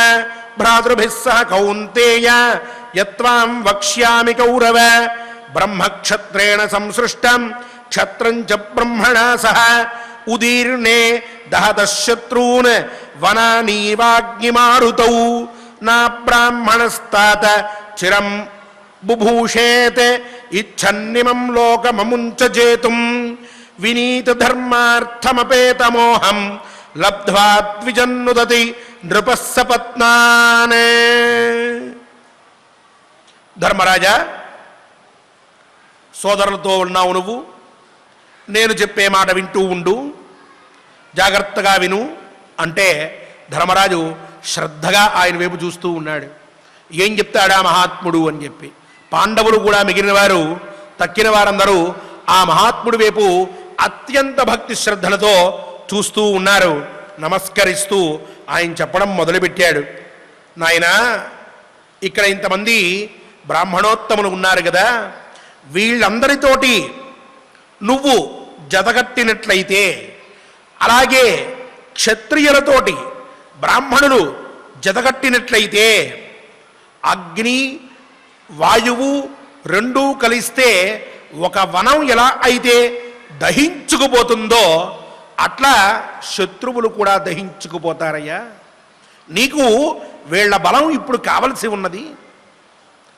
భ్రాతృభిः సహ కౌంతేయ యత్వాం వక్ష్యామి కౌరవ బ్రహ్మక్షత్రేణ సంసృష్టం క్షత్రం చ బ్రహ్మణా సహ ఉదీర్ణే దహతః శత్రూన్ వనానీవాగ్నిమారుతౌ నా బ్రాహ్మణస్తాత చిరం బుభూషేత్ ఇచ్ఛన్నిమం లోకమముంచ జేతుం వినీత ధర్మార్థమపేతమోహం లబ్ధ్వా ద్విజన్నుదతి నృపః సపత్నాన్. ధర్మరాజా, సోదరులతో ఉన్నావు నువ్వు, నేను చెప్పే మాట వింటూ ఉండు, జాగ్రత్తగా విను అంటే ధర్మరాజు శ్రద్ధగా ఆయన వైపు చూస్తూ ఉన్నాడు. ఏం చెప్తాడా మహాత్ముడు అని చెప్పి. పాండవులు కూడా మిగిలిన వారు, తక్కిన వారందరూ ఆ మహాత్ముడి వైపు అత్యంత భక్తి శ్రద్ధలతో చూస్తూ ఉన్నారు. నమస్కరిస్తూ ఆయన చెప్పడం మొదలుపెట్టాడు. నాయనా, ఇక్కడ ఇంతమంది బ్రాహ్మణోత్తములు ఉన్నారు కదా, వీళ్ళందరితోటి నువ్వు జతగట్టినట్లయితే, అలాగే క్షత్రియులతోటి బ్రాహ్మణులు జతగట్టినట్లయితే, అగ్ని వాయువు రెండూ కలిస్తే ఒక వనం ఎలా అయితే దహించుకుపోతుందో అట్లా శత్రువులు కూడా దహించుకుపోతారయ్యా. నీకు వీళ్ళ బలం ఇప్పుడు కావలసి ఉన్నది.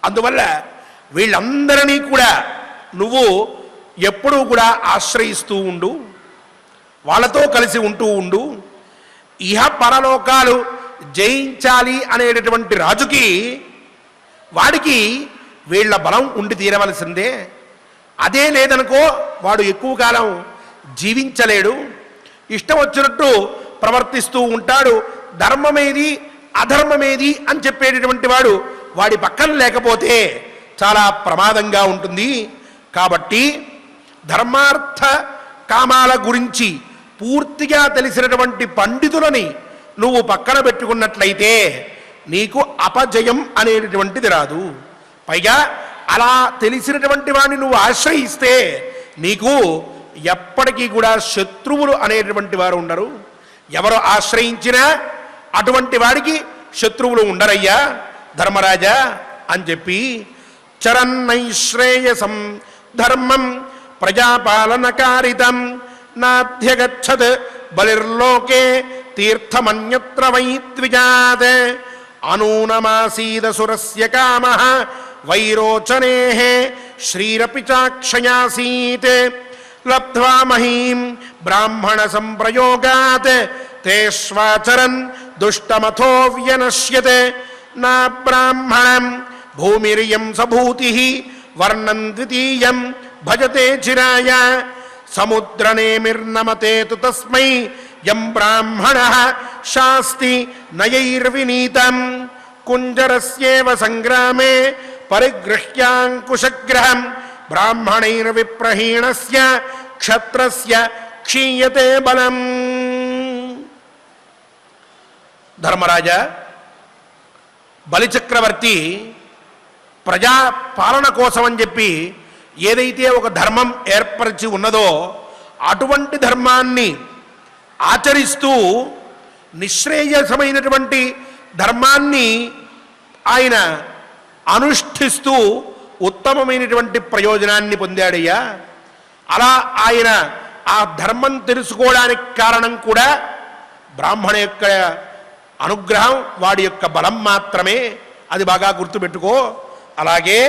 అందువల్ల వీళ్ళందరినీ కూడా నువ్వు ఎప్పుడూ కూడా ఆశ్రయిస్తూ ఉండు, వాళ్ళతో కలిసి ఉంటూ ఉండు. ఇహ పరలోకాలు జయించాలి అనేటటువంటి రాజుకి, వాడికి వీళ్ళ బలం ఉండి తీరవలసిందే. అదే లేదనుకో వాడు ఎక్కువ కాలం జీవించలేడు, ఇష్టం వచ్చినట్టు ప్రవర్తిస్తూ ఉంటాడు. ధర్మమేది అధర్మమేది అని చెప్పేటటువంటి వాడు వాడి పక్కన లేకపోతే చాలా ప్రమాదంగా ఉంటుంది. కాబట్టి ధర్మార్థ కామాల గురించి పూర్తిగా తెలిసినటువంటి పండితులని నువ్వు పక్కన పెట్టుకున్నట్లయితే నీకు అపజయం అనేటటువంటిది రాదు. పైగా అలా తెలిసినటువంటి వాడిని నువ్వు ఆశ్రయిస్తే నీకు ఎప్పటికీ కూడా శత్రువులు అనేటువంటి వారు ఉండరు. ఎవరు ఆశ్రయించినా అటువంటి వాడికి శత్రువులు ఉండరయ్యా ధర్మరాజా అని చెప్పి, చరన్నైశ్రేయసం ధర్మం ప్రజాపాలనకారితం నాధ్యగచ్చత్ బలిర్లోకే తీర్థమన్యత్ర వై ద్విజాత్ అనూనమాసీద సురస్య కామః వైరోచనేః శ్రీరపి చాక్షయాసీత్ లబ్ధ్వా మహీం బ్రాహ్మణ సంప్రయోగాత్ తేష్వాచరన్ దుష్టమథో వ్యనశ్యతే నా బ్రాహ్మణం భూమిరియం సభూతిః వర్ణం ద్వితీయం భజతే చిరాయ సముద్రనేమిర్నమతే తు తస్మై యం బ్రాహ్మణః శాస్తి నయైర్వినీతం కుంజరస్యేవ సంగ్రామే పరిగృహ్యాంకుశగ్రహం బ్రాహ్మణైర్విప్రహీణస్య క్షత్రస్య క్షీయతే బలం. ధర్మరాజా, బలిచక్రవర్తి ప్రజా పాలన కోసం అని చెప్పి ఏదైతే ఒక ధర్మం ఏర్పరిచి ఉన్నదో అటువంటి ధర్మాన్ని ఆచరిస్తూ నిశ్రేయసమైనటువంటి ధర్మాన్ని ఆయన అనుష్ఠిస్తూ ఉత్తమమైనటువంటి ప్రయోజనాన్ని పొందాడయ్యా. అలా ఆయన ఆ ధర్మం తెలుసుకోవడానికి కారణం కూడా బ్రాహ్మణ యొక్క అనుగ్రహం, వాడి యొక్క బలం మాత్రమే. అది బాగా గుర్తుపెట్టుకో. అలాగే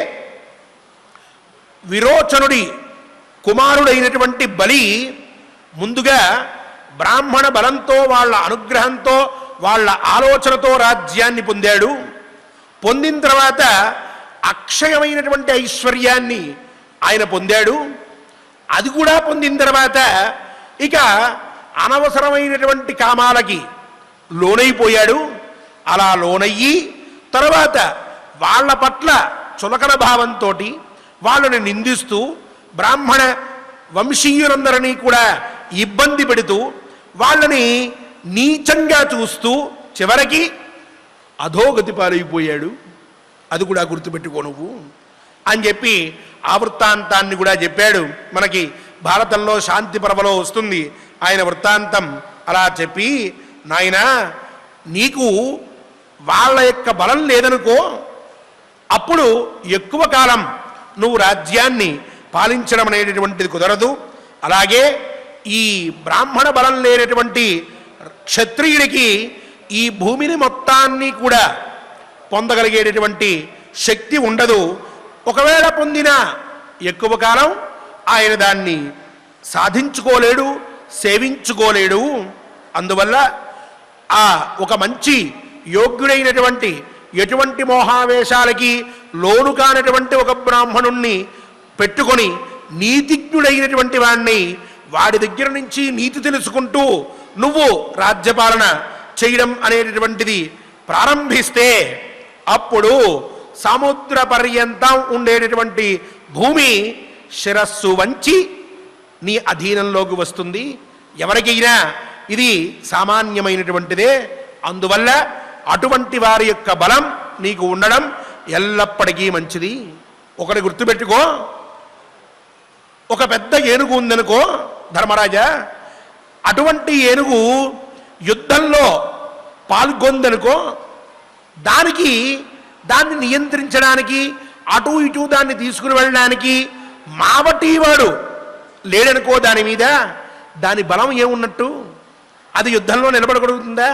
విరోచనుడి కుమారుడైనటువంటి బలి ముందుగా బ్రాహ్మణ బలంతో, వాళ్ళ అనుగ్రహంతో, వాళ్ళ ఆలోచనతో రాజ్యాన్ని పొందాడు. పొందిన తర్వాత అక్షయమైనటువంటి ఐశ్వర్యాన్ని ఆయన పొందాడు. అది కూడా పొందిన తర్వాత ఇక అనవసరమైనటువంటి కామాలకి లోనైపోయాడు. అలా లోనయ్యి తర్వాత వాళ్ళ పట్ల చులకన భావంతో వాళ్ళని నిందిస్తూ బ్రాహ్మణ వంశీయులందరినీ కూడా ఇబ్బంది పెడుతూ వాళ్ళని నీచంగా చూస్తూ చివరికి అధోగతి పాలైపోయాడు. అది కూడా గుర్తుపెట్టుకో నువ్వు అని చెప్పి ఆ వృత్తాంతాన్ని కూడా చెప్పాడు. మనకి భారతంలో శాంతి పర్వలో వస్తుంది ఆయన వృత్తాంతం. అలా చెప్పి నాయనా నీకు వాళ్ళ యొక్క బలం లేదనుకో, అప్పుడు ఎక్కువ కాలం నువ్వు రాజ్యాన్ని పాలించడం అనేటటువంటిది కుదరదు. అలాగే ఈ బ్రాహ్మణ బలం లేనటువంటి క్షత్రియుడికి ఈ భూమిని మొత్తాన్ని కూడా పొందగలిగేటటువంటి శక్తి ఉండదు. ఒకవేళ పొందినా ఎక్కువ కాలం ఆయన దాన్ని సాధించుకోలేడు, సేవించుకోలేడు. అందువల్ల ఆ ఒక మంచి యోగ్యుడైనటువంటి ఎటువంటి మోహావేశాలకి లోను కానటువంటి ఒక బ్రాహ్మణుణ్ణి పెట్టుకొని నీతిజ్ఞుడైనటువంటి వాణ్ణి వాడి దగ్గర నుంచి నీతి తెలుసుకుంటూ నువ్వు రాజ్యపాలన చేయడం అనేటటువంటిది ప్రారంభిస్తే అప్పుడు సముద్ర పర్యంతం ఉండేటటువంటి భూమి శిరస్సు వంచి నీ అధీనంలోకి వస్తుంది. ఎవరికైనా ఇది సామాన్యమైనటువంటిదే. అందువల్ల అటువంటి వారి యొక్క బలం నీకు ఉండడం ఎల్లప్పటికీ మంచిది. ఒకటి గుర్తుపెట్టుకో, ఒక పెద్ద ఏనుగు ఉందనుకో ధర్మరాజా, అటువంటి ఏనుగు యుద్ధంలో పాల్గొందనుకో, దాన్ని నియంత్రించడానికి అటు ఇటు దాన్ని తీసుకుని వెళ్ళడానికి మావటీవాడు లేడనుకో దాని మీద, దాని బలం ఏమున్నట్టు? అది యుద్ధంలో నిలబడగలుగుతుందా?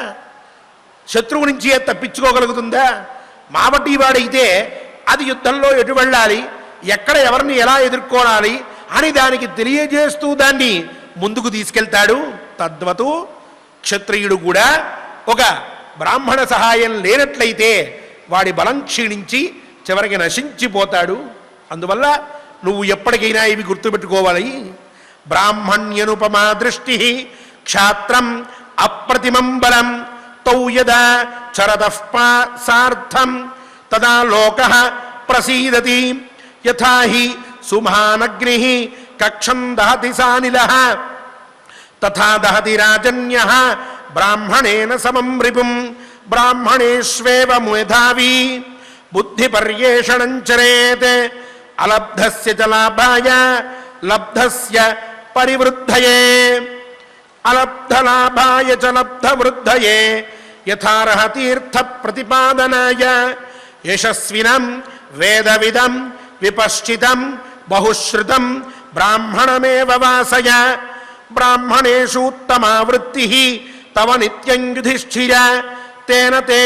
శత్రువు నుంచి తప్పించుకోగలుగుతుందా? మావటీవాడైతే అది యుద్ధంలో ఎటు వెళ్ళాలి, ఎక్కడ ఎవరిని ఎలా ఎదుర్కోవాలి అని దానికి తెలియజేస్తూ దాన్ని ముందుకు తీసుకెళ్తాడు. తద్వతు క్షత్రియుడు కూడా ఒక బ్రాహ్మణ సహాయం లేనట్లయితే వాడి బలం క్షీణించి చివరికి నశించిపోతాడు. అందువల్ల నువ్వు ఎప్పటికైనా ఇవి గుర్తుపెట్టుకోవాలి. బ్రాహ్మణ్యనుపమా దృష్టి క్షాత్రం అప్రతిమం బలం తౌ యదా చరతః సార్థం తదా లోకః ప్రసీదతి యథా హి సుమహానగ్నిః కక్షం దహతి సానిలః తథా దహతి రాజన్యః బ్రాహ్మణేన సమం రిపుం బ్రాహ్మణేష్వేవ మేధావి బుద్ధి పర్యేషణం చరేత్ అలబ్ధస్య చ లాభాయ లబ్ధస్య పరివృద్ధయే అలబ్ధలాభాయ చ లబ్ధవృద్ధయే యథార్హ తీర్థ ప్రతిపాదనాయ యశస్వినం వేదవిదం విపశ్చితం బహుశ్రుతం బ్రాహ్మణమేవ వాసయ బ్రాహ్మణేషు ఉత్తమా వృత్తి తవ నిత్యం యుధిష్ఠిర తేన తే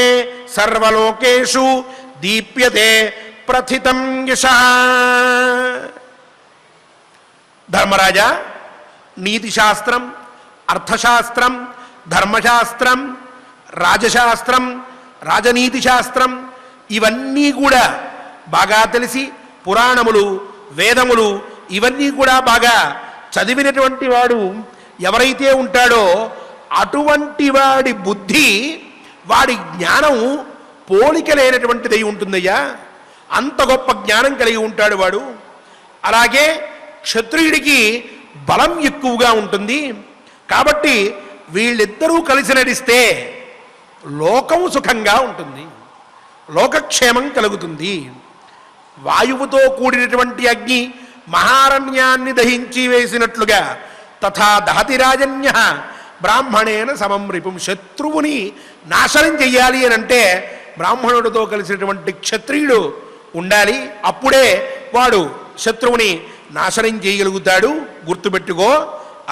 సర్వలోకేషు దీప్యతే ప్రథితం యశః. ధర్మరాజా, నీతిశాస్త్రం, అర్థశాస్త్రం, ధర్మశాస్త్రం, రాజశాస్త్రం, రాజనీతి శాస్త్రం ఇవన్నీ కూడా బాగా తెలిసి పురాణములు, వేదములు ఇవన్నీ కూడా బాగా చదివినటువంటి వాడు ఎవరైతే ఉంటాడో అటువంటి వాడి బుద్ధి, వాడి జ్ఞానం పోలిక లేనటువంటిదై ఉంటుందయ్యా. అంత గొప్ప జ్ఞానం కలిగి ఉంటాడు వాడు. అలాగే క్షత్రియుడికి బలం ఎక్కువగా ఉంటుంది. కాబట్టి వీళ్ళిద్దరూ కలిసి నడిస్తే లోకం సుఖంగా ఉంటుంది, లోకక్షేమం కలుగుతుంది. వాయువుతో కూడినటువంటి అగ్ని మహారణ్యాన్ని దహించి వేసినట్లుగా తథా దహతి రాజన్య బ్రాహ్మణేన సమం రిపుం. శత్రువుని నాశనం చెయ్యాలి అని అంటే బ్రాహ్మణుడితో కలిసినటువంటి క్షత్రియుడు ఉండాలి. అప్పుడే వాడు శత్రువుని నాశనం చేయగలుగుతాడు. గుర్తుపెట్టుకో.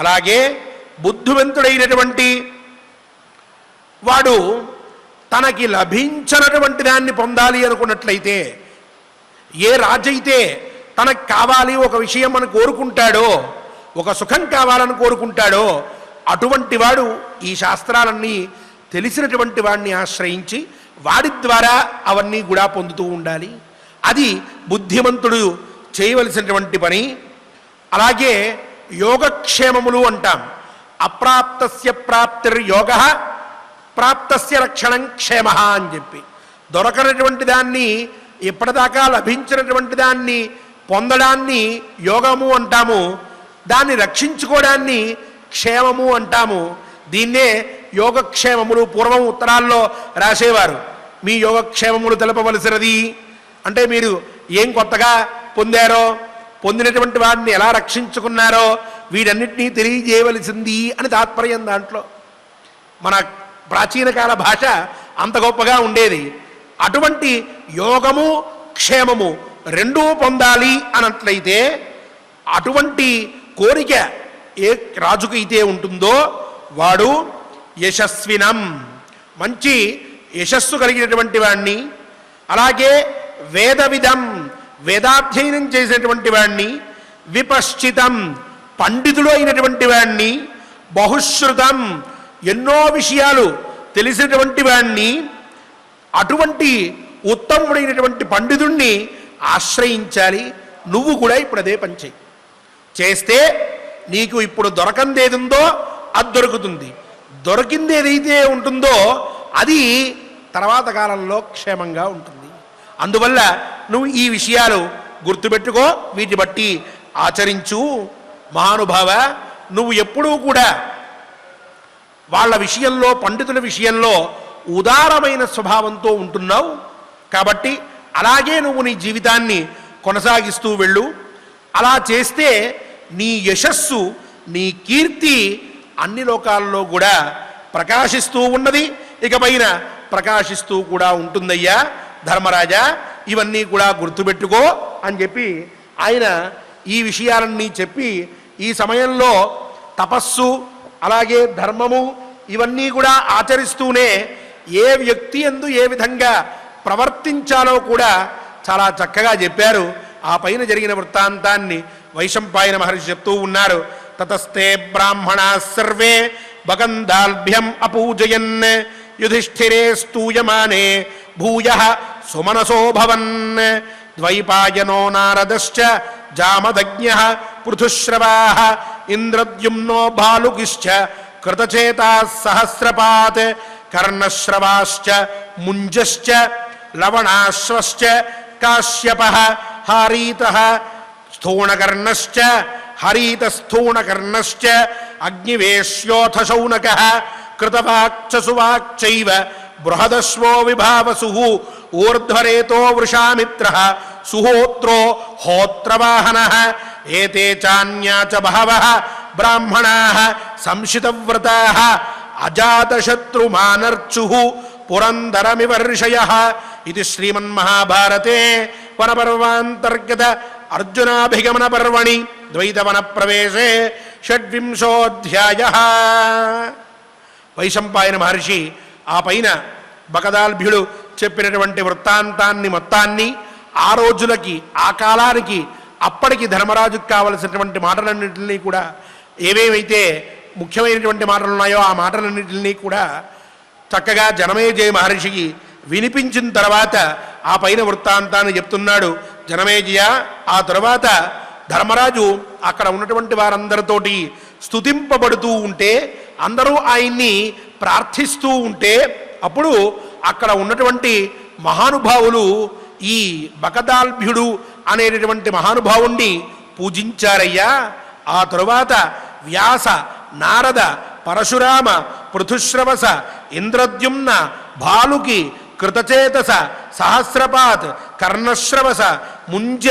అలాగే బుద్ధివంతుడైనటువంటి వాడు తనకి లభించినటువంటి దాన్ని పొందాలి అనుకున్నట్లయితే, ఏ రాజైతే తనకు కావాలి ఒక విషయం అని కోరుకుంటాడో, ఒక సుఖం కావాలని కోరుకుంటాడో అటువంటి వాడు ఈ శాస్త్రాలన్నీ తెలిసినటువంటి వాడిని ఆశ్రయించి వాడి ద్వారా అవన్నీ కూడా పొందుతూ ఉండాలి. అది బుద్ధిమంతుడు చేయవలసినటువంటి పని. అలాగే యోగక్షేమములు అంటాం. అప్రాప్తస్య ప్రాప్తిర్యోగ ప్రాప్తస్య రక్షణం క్షేమ అని చెప్పి, దొరకనటువంటి దాన్ని, ఇప్పటిదాకా లభించినటువంటి దాన్ని పొందడాన్ని యోగము అంటాము, దాన్ని రక్షించుకోవడాన్ని క్షేమము అంటాము. దీన్నే యోగక్షేమములు పూర్వం ఉత్తరాల్లో రాసేవారు. మీ యోగక్షేమములు తెలపవలసినది అంటే మీరు ఏం కొత్తగా పొందారో, పొందినటువంటి వాడిని ఎలా రక్షించుకున్నారో వీటన్నిటినీ తెలియజేయవలసింది అని తాత్పర్యం. దాంట్లో మన ప్రాచీన కాల భాష అంత గొప్పగా ఉండేది. అటువంటి యోగము క్షేమము రెండూ పొందాలి అన్నట్లయితే అటువంటి కోరిక ఏ రాజుకైతే ఉంటుందో వాడు యశస్వినం, మంచి యశస్సు కలిగినటువంటి వాణ్ణి, అలాగే వేదవిదం, వేదాధ్యయనం చేసినటువంటి వాణ్ణి, విపశ్చితం, పండితుడు అయినటువంటి వాణ్ణి, బహుశ్రుతం, ఎన్నో విషయాలు తెలిసినటువంటి వాణ్ణి, అటువంటి ఉత్తముడైనటువంటి పండితుణ్ణి ఆశ్రయించాలి. నువ్వు కూడా ఇప్పుడు అదే పని చేయి. చేస్తే నీకు ఇప్పుడు దొరకందేదుందో అది దొరుకుతుంది, దొరికింది ఏదైతే ఉంటుందో అది తర్వాత కాలంలో క్షేమంగా ఉంటుంది. అందువల్ల నువ్వు ఈ విషయాలు గుర్తుపెట్టుకో, వీటి బట్టి ఆచరించు. మహానుభావ, నువ్వు ఎప్పుడూ కూడా వాళ్ళ విషయంలో, పండితుల విషయంలో ఉదారమైన స్వభావంతో ఉంటున్నావు కాబట్టి అలాగే నువ్వు నీ జీవితాన్ని కొనసాగిస్తూ వెళ్ళు. అలా చేస్తే నీ యశస్సు, నీ కీర్తి అన్ని లోకాల్లో కూడా ప్రకాశిస్తూ ఉన్నది, ఇకపైన ప్రకాశిస్తూ కూడా ఉంటుందయ్యా ధర్మరాజా. ఇవన్నీ కూడా గుర్తుపెట్టుకో అని చెప్పి ఆయన ఈ విషయాలన్నీ చెప్పి, ఈ సమయంలో తపస్సు అలాగే ధర్మము ఇవన్నీ కూడా ఆచరిస్తూనే ఏ వ్యక్తి యందు ఏ విధంగా ప్రవర్తించాలో కూడా చాలా చక్కగా చెప్పారు. ఆ పైన జరిగిన వృత్తాంతాన్ని వైశంపాయన మహర్షి చెప్తూ ఉన్నారు. తతస్తే బ్రాహ్మణా సర్వే భగందాల్భ్యం అపూజయన్ యుధిష్ఠిరే స్తూయమానే భూయః సుమనసో భవన్. ద్వైపాయనో నారదశ్చ జామదజ్ఞః పృథుశ్రవాః ఇంద్రద్యుమ్నో భాలుకిశ్చ కృతచేతాః సహస్రపాత్ కర్ణశ్రవాశ్చ ముంజశ్చ లవణాశ్వశ్చ కాశ్యపః హారీతః స్థూణకర్ణశ్చ హరీతస్థూణకర్ణశ్చ అగ్నివేశ్యోథ శౌనకః కృతవాక్చ సువాక్చైవ బృహదశ్వో విభావసుః ఊర్ధ్వరేతో వృషామిత్రః సుహోత్రో హోత్రవాహనః ఏతే చాన్యా చ బహవః బ్రాహ్మణాః సంశితవ్రతాః అజాతశత్రుమానర్చుః పురందరమివర్షయః. ఇది శ్రీమన్మహాభారతే వనపర్వాంతర్గత అర్జునాభిగమన పర్వణి ద్వైతవన ప్రవేశే షడ్వింశోऽధ్యాయః. వైశంపాయన మహర్షి ఆ పైన బకదాల్భ్యుడు చెప్పినటువంటి వృత్తాంతాన్ని మొత్తాన్ని ఆ రోజులకి, ఆ కాలానికి, అప్పటికి ధర్మరాజుకు కావలసినటువంటి మాటలన్నింటినీ కూడా, ఏవేవైతే ముఖ్యమైనటువంటి మాటలు ఉన్నాయో ఆ మాటలన్నింటినీ కూడా చక్కగా జనమేజయ మహర్షికి వినిపించిన తర్వాత ఆ పైన వృత్తాంతాన్ని చెప్తున్నాడు. జనమేజయ, ఆ తరువాత ధర్మరాజు అక్కడ ఉన్నటువంటి వారందరితోటి స్తుతింపబడుతూ ఉంటే, అందరూ ఆయన్ని ప్రార్థిస్తూ ఉంటే, అప్పుడు అక్కడ ఉన్నటువంటి మహానుభావులు ఈ బకదాల్భ్యుడు అనేటటువంటి మహానుభావుణ్ణి పూజించారయ్యా. ఆ తరువాత వ్యాస, నారద, పరశురామ, పృథుశ్రవస, ఇంద్రద్యుమ్న, భాలుకి, కృతచేతస, సహస్రపాత్, కర్ణశ్రవస, ముంజ,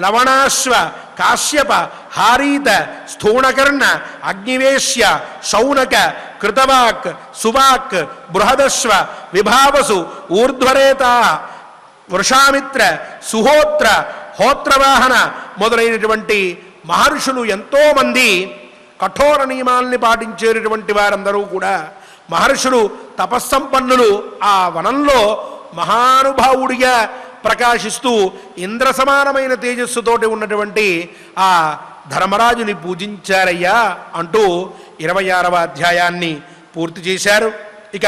లవణాశ్వ, కాశ్యప, హారీత, స్థూణకర్ణ, అగ్నివేశ్య, శౌనక, కృతవాక్, సువాక్, బృహదశ్వ, విభావసు, ఊర్ధ్వరేతా, వృషామిత్ర, సుహోత్ర, హోత్రవాహన మొదలైనటువంటి మహర్షులు ఎంతోమంది కఠోర నియమాల్ని పాటించేటటువంటి వారందరూ కూడా మహర్షులు, తపస్సంపన్నులు ఆ వనంలో మహానుభావుడిగా ప్రకాశిస్తూ ఇంద్ర సమానమైన తేజస్సుతోటి ఉన్నటువంటి ఆ ధర్మరాజుని పూజించారయ్యా అంటూ 26వ అధ్యాయాన్ని పూర్తి చేశారు. ఇక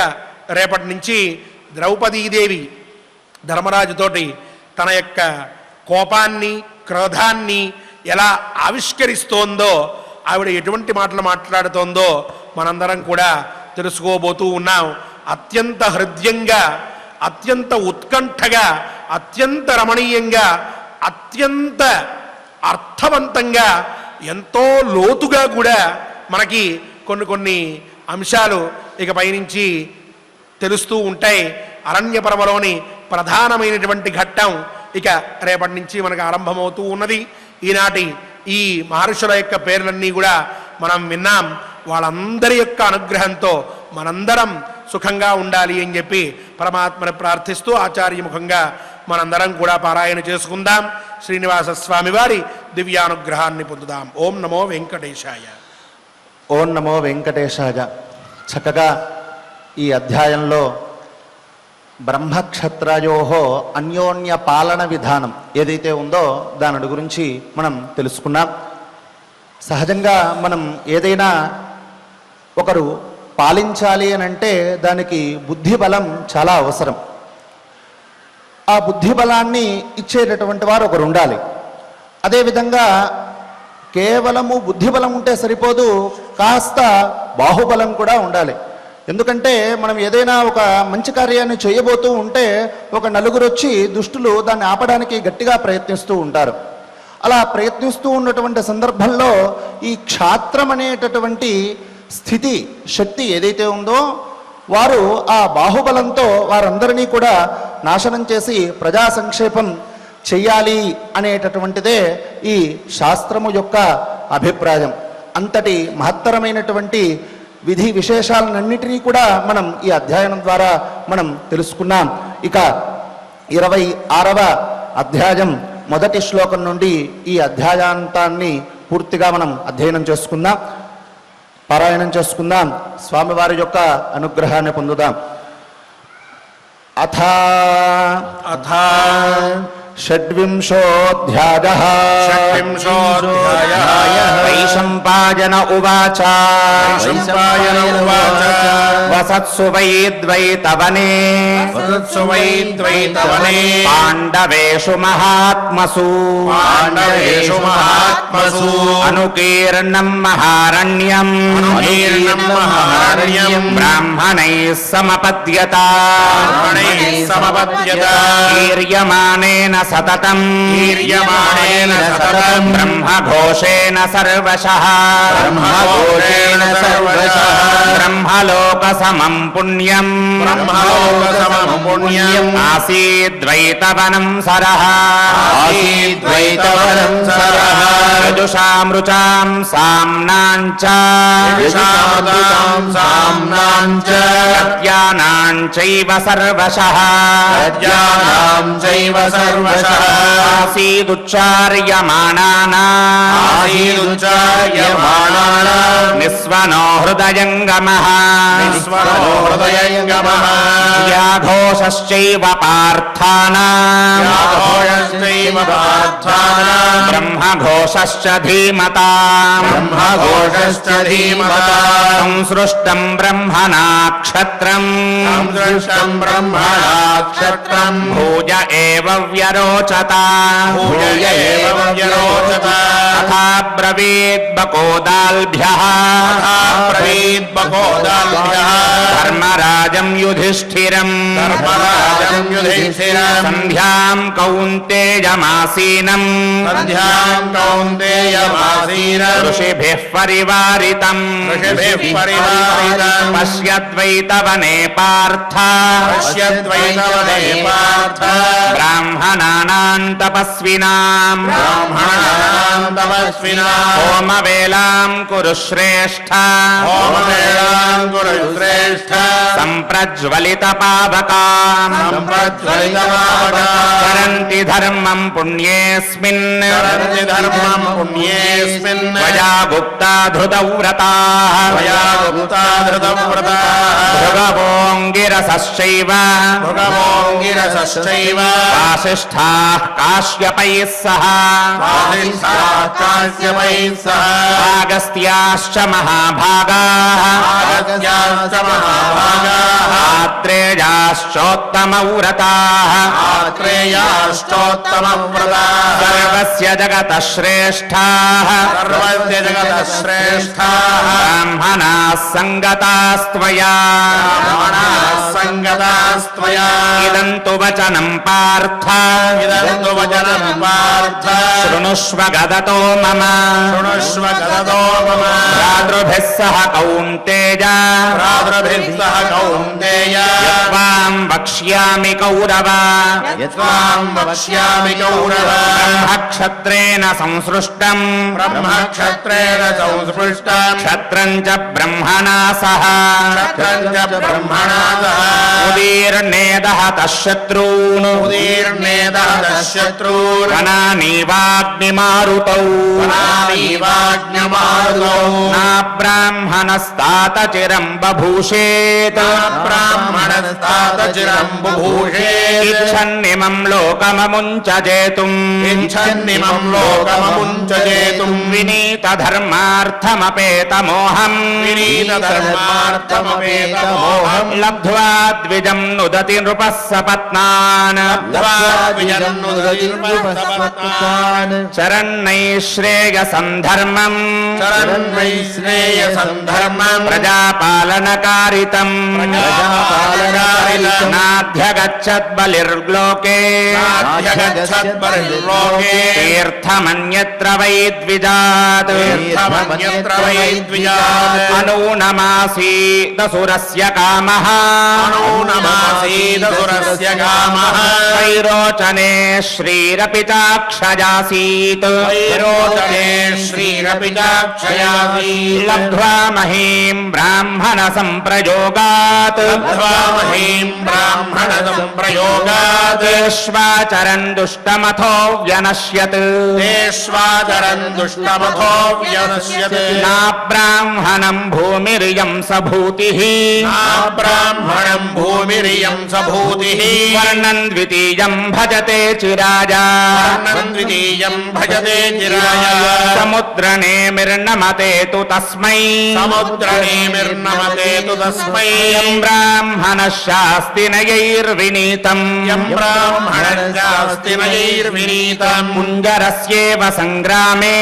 రేపటి నుంచి ద్రౌపదీదేవి ధర్మరాజుతోటి తన యొక్క కోపాన్ని, క్రోధాన్ని ఎలా ఆవిష్కరిస్తోందో, ఆవిడ ఎటువంటి మాటలు మాట్లాడుతోందో మనందరం కూడా తెలుసుకోబోతూ ఉన్నాం. అత్యంత హృదయంగా, అత్యంత ఉత్కంఠగా, అత్యంత రమణీయంగా, అత్యంత అర్థవంతంగా, ఎంతో లోతుగా కూడా మనకి కొన్ని అంశాలు ఇక పైనుంచి తెలుస్తూ ఉంటాయి. అరణ్య పర్వలోని ప్రధానమైనటువంటి ఘట్టం ఇక రేపటి నుంచి మనకు ఆరంభమవుతూ ఉన్నది. ఈనాటి ఈ మహర్షుల యొక్క పేర్లన్నీ కూడా మనం విన్నాం. వాళ్ళందరి యొక్క అనుగ్రహంతో మనందరం సుఖంగా ఉండాలి అని చెప్పి పరమాత్మని ప్రార్థిస్తూ ఆచార్యముఖంగా మనందరం కూడా పారాయణ చేసుకుందాం. శ్రీనివాస స్వామి వారి దివ్యానుగ్రహాన్ని పొందుదాం. ఓం నమో వెంకటేశాయ. ఓం నమో వెంకటేశాయ. చక్కగా ఈ అధ్యాయంలో బ్రహ్మక్షత్రయోహో అన్యోన్య పాలన విధానం ఏదైతే ఉందో దాని గురించి మనం తెలుసుకున్నాం. సహజంగా మనం ఏదైనా ఒకరు పాలించాలి అని అంటే దానికి బుద్ధి బలం చాలా అవసరం. ఆ బుద్ధి బలాన్ని ఇచ్చేటటువంటి వారు ఒకరు ఉండాలి. అదేవిధంగా కేవలము బుద్ధి బలం ఉంటే సరిపోదు, కాస్త బాహుబలం కూడా ఉండాలి. ఎందుకంటే మనం ఏదైనా ఒక మంచి కార్యాన్ని చేయబోతూ ఉంటే ఒక నలుగురు వచ్చి దుష్టులు దాన్ని ఆపడానికి గట్టిగా ప్రయత్నిస్తూ ఉంటారు. అలా ప్రయత్నిస్తూ ఉన్నటువంటి సందర్భంలో ఈ క్షాత్రం అనేటటువంటి స్థితి శక్తి ఏదైతే ఉందో వారు ఆ బాహుబలంతో వారందరినీ కూడా నాశనం చేసి ప్రజా సంక్షేపం చెయ్యాలి అనేటటువంటిదే ఈ శాస్త్రము యొక్క అభిప్రాయం. అంతటి మహత్తరమైనటువంటి విధి విశేషాలన్నింటినీ కూడా మనం ఈ అధ్యయనం ద్వారా మనం తెలుసుకున్నాం. ఇక 26వ అధ్యాయం మొదటి శ్లోకం నుండి ఈ అధ్యాయాంతాన్ని పూర్తిగా మనం అధ్యయనం చేసుకుందాం, పారాయణం చేసుకుందాం, స్వామివారి యొక్క అనుగ్రహాన్ని పొందుదాం. అథ షడ్వింశోऽధ్యాయः వైశంపాయన ఉవాచ వసత్సు వై ద్వైతవనే పాండవేషు మహాత్మసు అనుకీర్ణం మహారణ్యం బ్రాహ్మణైః సమపద్యత కీర్యమాణేన సతతం బ్రహ్మఘోషేణ సర్వశః బ్రహ్మలోకసమం పుణ్యం ఆసీద్వైతవనం సరః యజుషామృచాం సామ్నాం చ సత్యానాం చైవ సర్వశః ఆసీదుచ్చార్యమాణానాం నిస్వనో హృదయంగమః వ్యాఘోషశ్చైవ పార్థానాం బ్రహ్మఘోషశ్చ ధీమతాం సంసృష్టం బ్రహ్మణా క్షత్రం భూయ ఏవ వ్యరోచత తథా బ్రవీద్బకోదాల్భ్యః ధర్మరాజం యుధిష్ఠిరం సంధ్యాం కౌంతేయమాసీనం ఋషిభిః పరివారితం పశ్యద్వైతవనే పార్థ బ్రాహ్మణానాం తపస్వినాం హోమవేలాం కురు శ్రేష్ఠ సంప్రజ్వలిత పావకాం చరంతి ధర్మం పుణ్యేస్మిన్ త్వయా గుప్తా ధృతవ్రతాః భృగవోంగిరసశ్చైవ వాసిష్ఠాః కాశ్యపైః సహ అగస్త్యాశ్చ మహాభాగాః ఆత్రేయాశ్చోత్తమవ్రతాః సర్వస్య జగతః శ్రేష్ఠాః బ్రాహ్మణాః సంగతాస్త్వయా ఇదం తు వచనం పార్థ శృణుష్వ గదతో మమ భ్రాతృభిః సహ కౌంతేయ యత్వాం వక్ష్యామి కౌరవ బ్రహ్మక్షత్రేణ సంసృష్టం క్షత్రం చ च ब्रह्मणा सह क्षत्रं च ब्रह्मणा सह उदीर्णेदहतः शत्रून् उदीर्णेदहतः शत्रून् वनानीवाग्निमारुतौ वनानीवाग्निमारुतौ न ब्राह्मणस्तात चिरं बभूषेत् ब्राह्मणस्तात चिरं बुभूषेत् इच्छन्निमं लोकममुञ्च जेतुम् इच्छन्निमं लोकममुञ्चजेतुम् विनीतधर्मार्थमपेतमोहम् विनीतधर्मार्थमपेतमोहम् लब्ध्वा द्विजं नुदति नृपः सपत्नान् चरन्नैः श्रेयसं धर्मम् चरन्वैश्रेयसन्धर्मम् प्रजापालनकारितम् प्रजापालनकारितम् नाध्यगच्छद्बलिर्लोके नाध्यगच्छद्बलिर्लोके तीर्थमन्यत्र वै द्विजात् तीर्थमन्यत्र वै द्विजात् अनूनमासीदसुरस्य कामः अनूनमासीदसुरस्य कामः वैरोचने श्रीरपि चाक्षजासीत् वैरोचने श्रीरपि चाक्षयासीत् लब्ध्वा महीं ब्राह्मणसम्प्रयोगात् लब्ध्वा महीं ब्राह्मणसम्प्रयोगात् तेष्वाचरन् दुष्टमथो व्यनश्यत् तेष्वाचरन् दुष्टमथो व्यनश्यत् न ब्राह्मणं भूमिरियं स भूतिः ब्राह्मणं भूमिरियं स भूतिः वर्णन् द्वितीयं भजते चिराजा वर्णं द्वितीयं भजते चिराय समुद्रनेमिर्नमते तु तस्मै समुद्रनेमिर्नमते तु तस्मै ब्राह्मणः शास्तिनयैर्विनीतम् यं ब्राह्मणश्चास्ति नयैर्विनीतम् कुञ्जरस्येव सङ्ग्रामे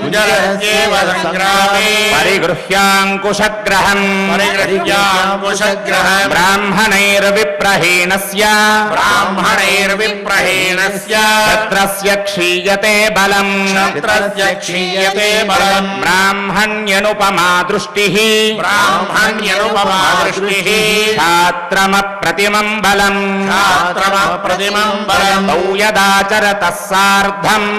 कुञ्जरस्येव सङ्ग्रामे परिगृह्याङ्कुशग्रहम् परिगृह्याङ्कुशग्रहम् ब्राह्मणैर्विप्रहीणस्य ब्राह्मणैर्विप्रहेणस्य तत्रस्य क्षीयते बलम् क्षत्रस्य क्षीयते बलम् ब्राह्मण्यनुपमा दृष्टिः ब्राह्मण्यनुपमा दृष्टिः छात्रमप्रतिमं बलम् छात्रमप्रतिमं बलम् तौ यदाचरतः सार्धम्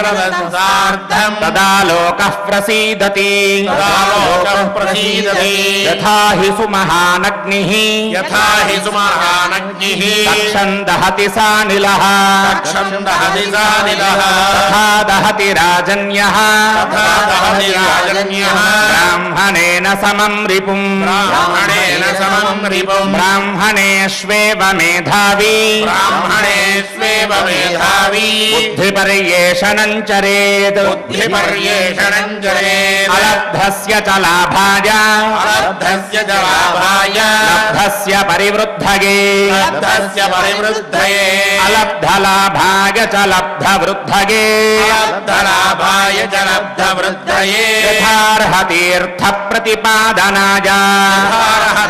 अन्यदाचरदसार्धम् तदा लोकः प्रसीदति तदा लोकः प्रसीदति यथा हि सुमहानग्निः यथा हि सुमहानग्निः तक्षं दहति सानिलः तक्षं दहति सानिलः तथा दहति राजन्यः तथा दहति राजन्यः ब्राह्मणेन समं रिपुम् ब्राह्मणेन समं रिपुम् ब्राह्मणेष्वेव मेधावी ब्राह्मणेष्वेव मेधावी बुद्धिपर्येषणं चरेत् बुद्धिपर्येषणं चरेत् अलब्धस्य च लाभाय अलब्धस्य च लाभाय लब्धस्य परिवृद्धये लब्धस्य परिवृद्धये अलब्धलाभाय च लब्धवृद्धये अलब्धलाभाय च लब्धवृद्धये यथार्हतीर्थप्रतिपादनाय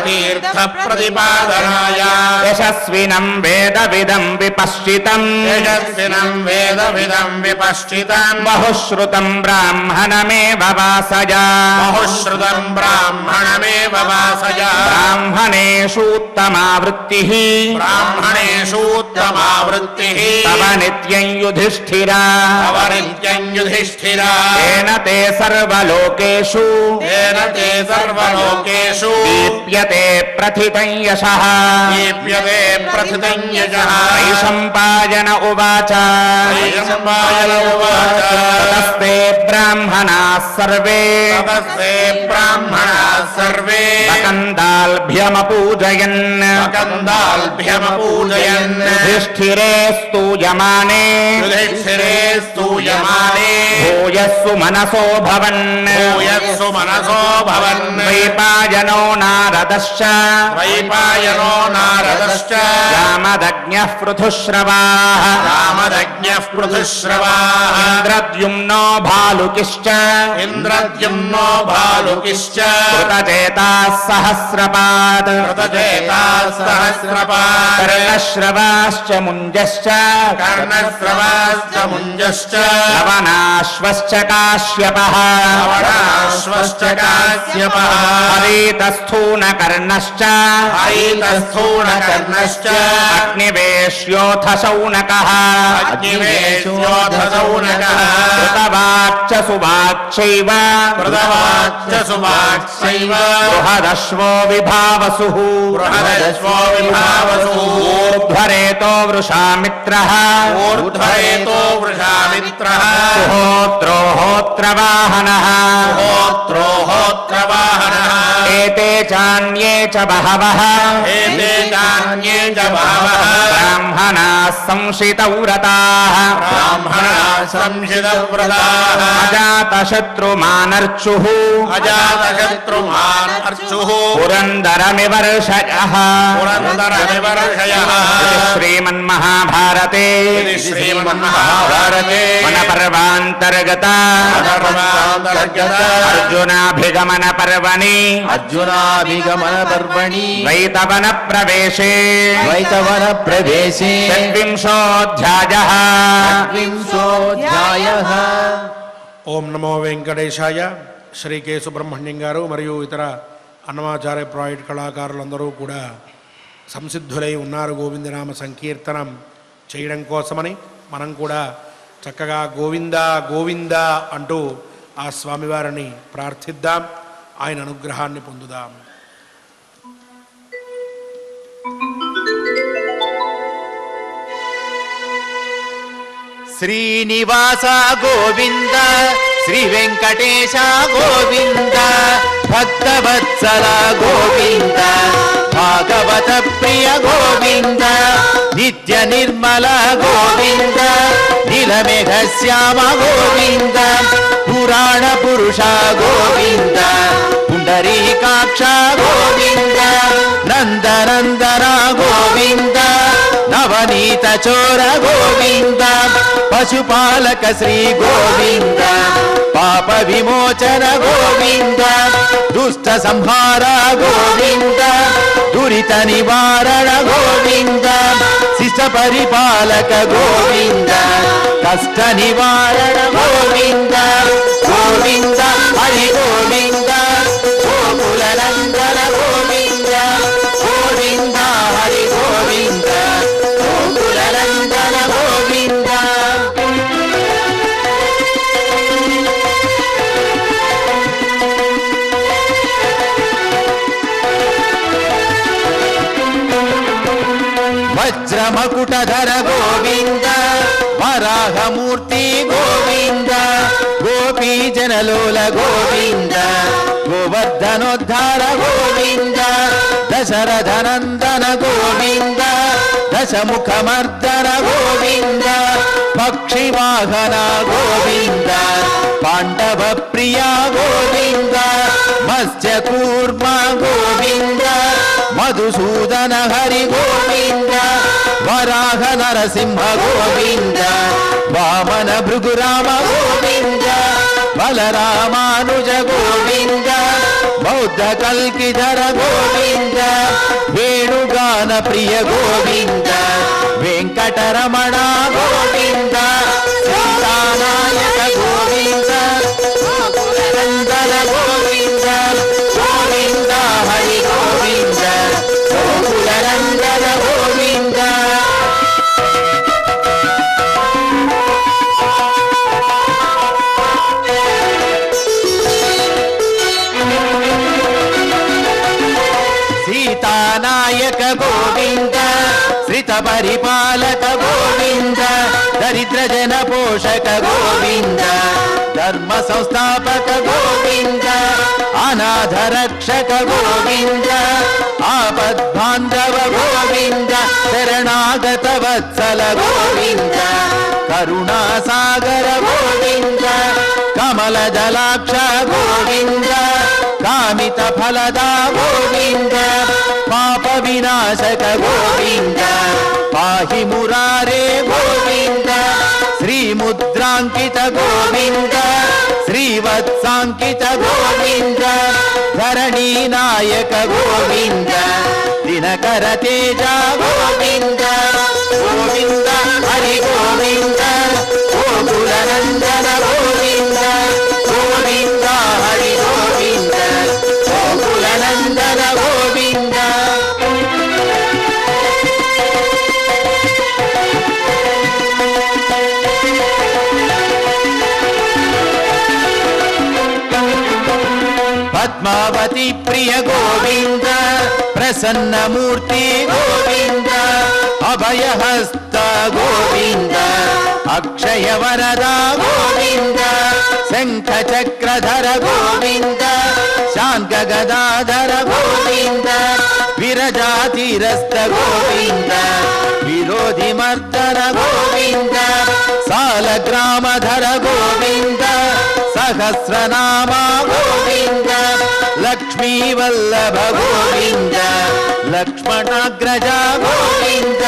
तीर्थप्रतिपादनाय यशस्विनं वेदविदं विपश्चितम् यशस्विनं वेदविदं विपश्चितम् बहुश्रुतं ब्राह्मणमेव वासय बहुश्रुतं ब्राह्मणमेव वासय ब्राह्मणेषु उत्तमा वृत्तिः ब्राह्मणेषु उत्तमा वृत्तिः तव नित्यं युधिष्ठिरा तव नित्यं युधिष्ठिरा तेन ते सर्वलोकेषु येन ते सर्वलोकेषु दीप्यते प्रथितं यशः दीप्यते प्रथितं यशः वैशम्पायन उवाच वैशम्पायन उवाच ततस्ते ब्राह्मणाः सर्वे ततस्ते ब्राह्मणाः सर्वे सकन्दाल्भ्यमपूजयन् सकन्दाल्भ्यमपूजयन् युधिष्ठिरे स्तूयमाने युधिष्ठिरे स्तूयमाने भूयस्सु मनसो भवन् भूयस्सु मनसो भवन् द्वैपायनो नारदश्च द्वैपायनो नारदश्च रामदज्ञः पृथुश्रवाः रामदज्ञः पृथुश्रवाः इन्द्रद्युम्नो भालुकिश्च इन्द्रद्युम्नो भालुकिश्च कृत कृतचेताः सहस्रपात् कृतचेताः सहस्रपात् कर्णश्रवाश्च मुञ्जश्च कर्णस्रवाश्च मुञ्जश्च लवणाश्वश्च काश्यपः लवणाश्वश्च काश्यपः हरितस्थूणकर्णश्च हरितस्थूणकर्णश्च अग्निवेश्योऽथ शौनकः अग्निवेश्योऽथ शौनकः कृतवाक्च सुवाक्चैव कृतवाक्च सुवाक्चैव बृहदश्वो विभावसुः बृहदश्वो विभावसुः ऊर्ध्वरेतो वृषामित्रः ऊर्ध्वरेतो वृषामित्रः सुहोत्रो होत्रवाहनः होत्रो होत्रवाहनः एते चान्ये च बहवः एते चान्ये च बहवः ब्राह्मणाः संशितव्रताः ब्राह्मणाः संशितव्रताः अजातशत्रुमानर्चुः अजातशत्रुमान् अर्चुः पुरन्दरमिवर्षयः पुरन्दरनिवर्षयः श्रीमन्महाभारते इति श्रीमन्महाभारते वनपर्वान्तर्गता अर्जुनाभिगमन पर्वणि अर्जुनाभिगमन पर्वणि द्वैतवनप्रवेशे द्वैतवन प्रवेशे षड्विंशोऽध्यायः विंशोऽध्यायः ఓం నమో వెంకటేశాయ. శ్రీ కె సుబ్రహ్మణ్యం గారు మరియు ఇతర అన్నమాచార్య ప్రాజెక్ట్ కళాకారులందరూ కూడా సంసిద్ధులై ఉన్నారు గోవిందనామ సంకీర్తనం చేయడం కోసమని. మనం కూడా చక్కగా గోవింద గోవింద అంటూ ఆ స్వామివారిని ప్రార్థిద్దాం, ఆయన అనుగ్రహాన్ని పొందుదాం. శ్రీనివాస గోవింద శ్రీ వెంకటేశ గోవింద భక్తవత్సల గోవింద భాగవత ప్రియ గోవింద నిత్య నిర్మల గోవింద నీలమేఘ శ్యామ గోవింద పురాణ పురుష గోవింద పుండరీకాక్ష గోవింద నందనందన గోవింద నవనీత చోర గోవింద పశుపాలక శ్రీ గోవింద పాప విమోచన గోవింద దుష్ట సంహార గోవింద దురిత నివారణ గోవింద శిష్ట పరిపాలక గోవింద కష్ట నివారణ గోవింద గోవింద హరి గోవింద గోకుల నందన గోవింద గోవింద హరి గోవింద గోకుల నందన గోవింద వజ్రమకుటధర గోవింద వరాహమూర్తి గోవింద గోపీ జనలోల గోవింద గోవర్ధనోద్ధార గోవింద దశరథనందన గోవింద దశముఖమర్దన గోవింద పక్షివాహన గోవింద పాండవ ప్రియ గోవింద మత్స్యకూర్మ గోవింద మధుసూదన హరి గోవింద వరాహ నరసింహ గోవింద వామన భృగురామ గోవింద బలరామానుజ గోవింద బౌద్ధ కల్కిధర గోవింద వేణుగాన ప్రియ గోవింద వెంకటరమణ గోవింద సీతానాయక గోవింద నందన గోవింద గోవింద హరి గోవింద గోకుల నందన గోవింద సీతానాయక గోవింద శ్రిత పరిపాలక గోవింద దరిద్ర జన పోషక గోవింద ధర్మ సంస్థాపక గోవింద అనాథ రక్షక గోవింద ఆపద్బాంధవ గోవింద శరణాగత వత్సల గోవింద కరుణాసాగర గోవింద కమల జలాక్ష గోవింద కామిత ఫలదా గోవింద పాప వినాశక గోవింద పాహి మురారే గోవింద శ్రీముద్రాంకిత గోవింద శ్రీవత్సాంకిత గోవింద ధరణి ధరణీ నాయక గోవింద దినకర తేజ గోవింద గోవింద హరి గోవింద గోకుల నందన గోవింద గోవింద హరి గోవింద గోకుల నందన గోవింద పద్మావతి ప్రియ గోవింద ప్రసన్నమూర్తి గోవింద అభయహస్త గోవింద అక్షయ వరద గోవింద శంఖ చక్రధర గోవింద శాంత గదాధర గోవింద విరజాతిరస్త గోవింద విరోధి మర్దన గోవింద సాలగ్రామధర గోవింద సహస్రనామ గోవింద లక్ష్మీ వల్లభ గోవింద లక్ష్మణాగ్రజ గోవింద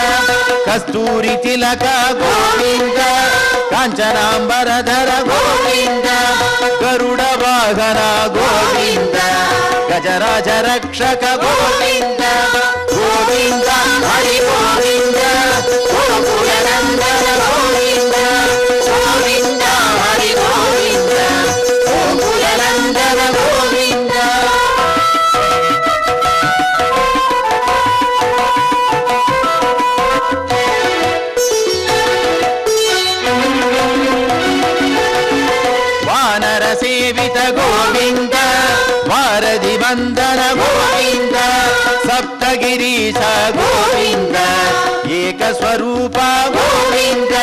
కస్తూరి తిలక గోవింద కాంచనాంబరధర గోవింద గరుడ వాహన గోవింద గజరాజ రక్షక గోవింద గోవింద హరి గోవింద గోకుల నందన గోవింద గోవింద హరి గోవింద గోకుల నందన గోవింద వానర సేవిత గోవింద వారధి వందన గోవింద సప్తగిరీశ గోవింద ఏక స్వరూప గోవింద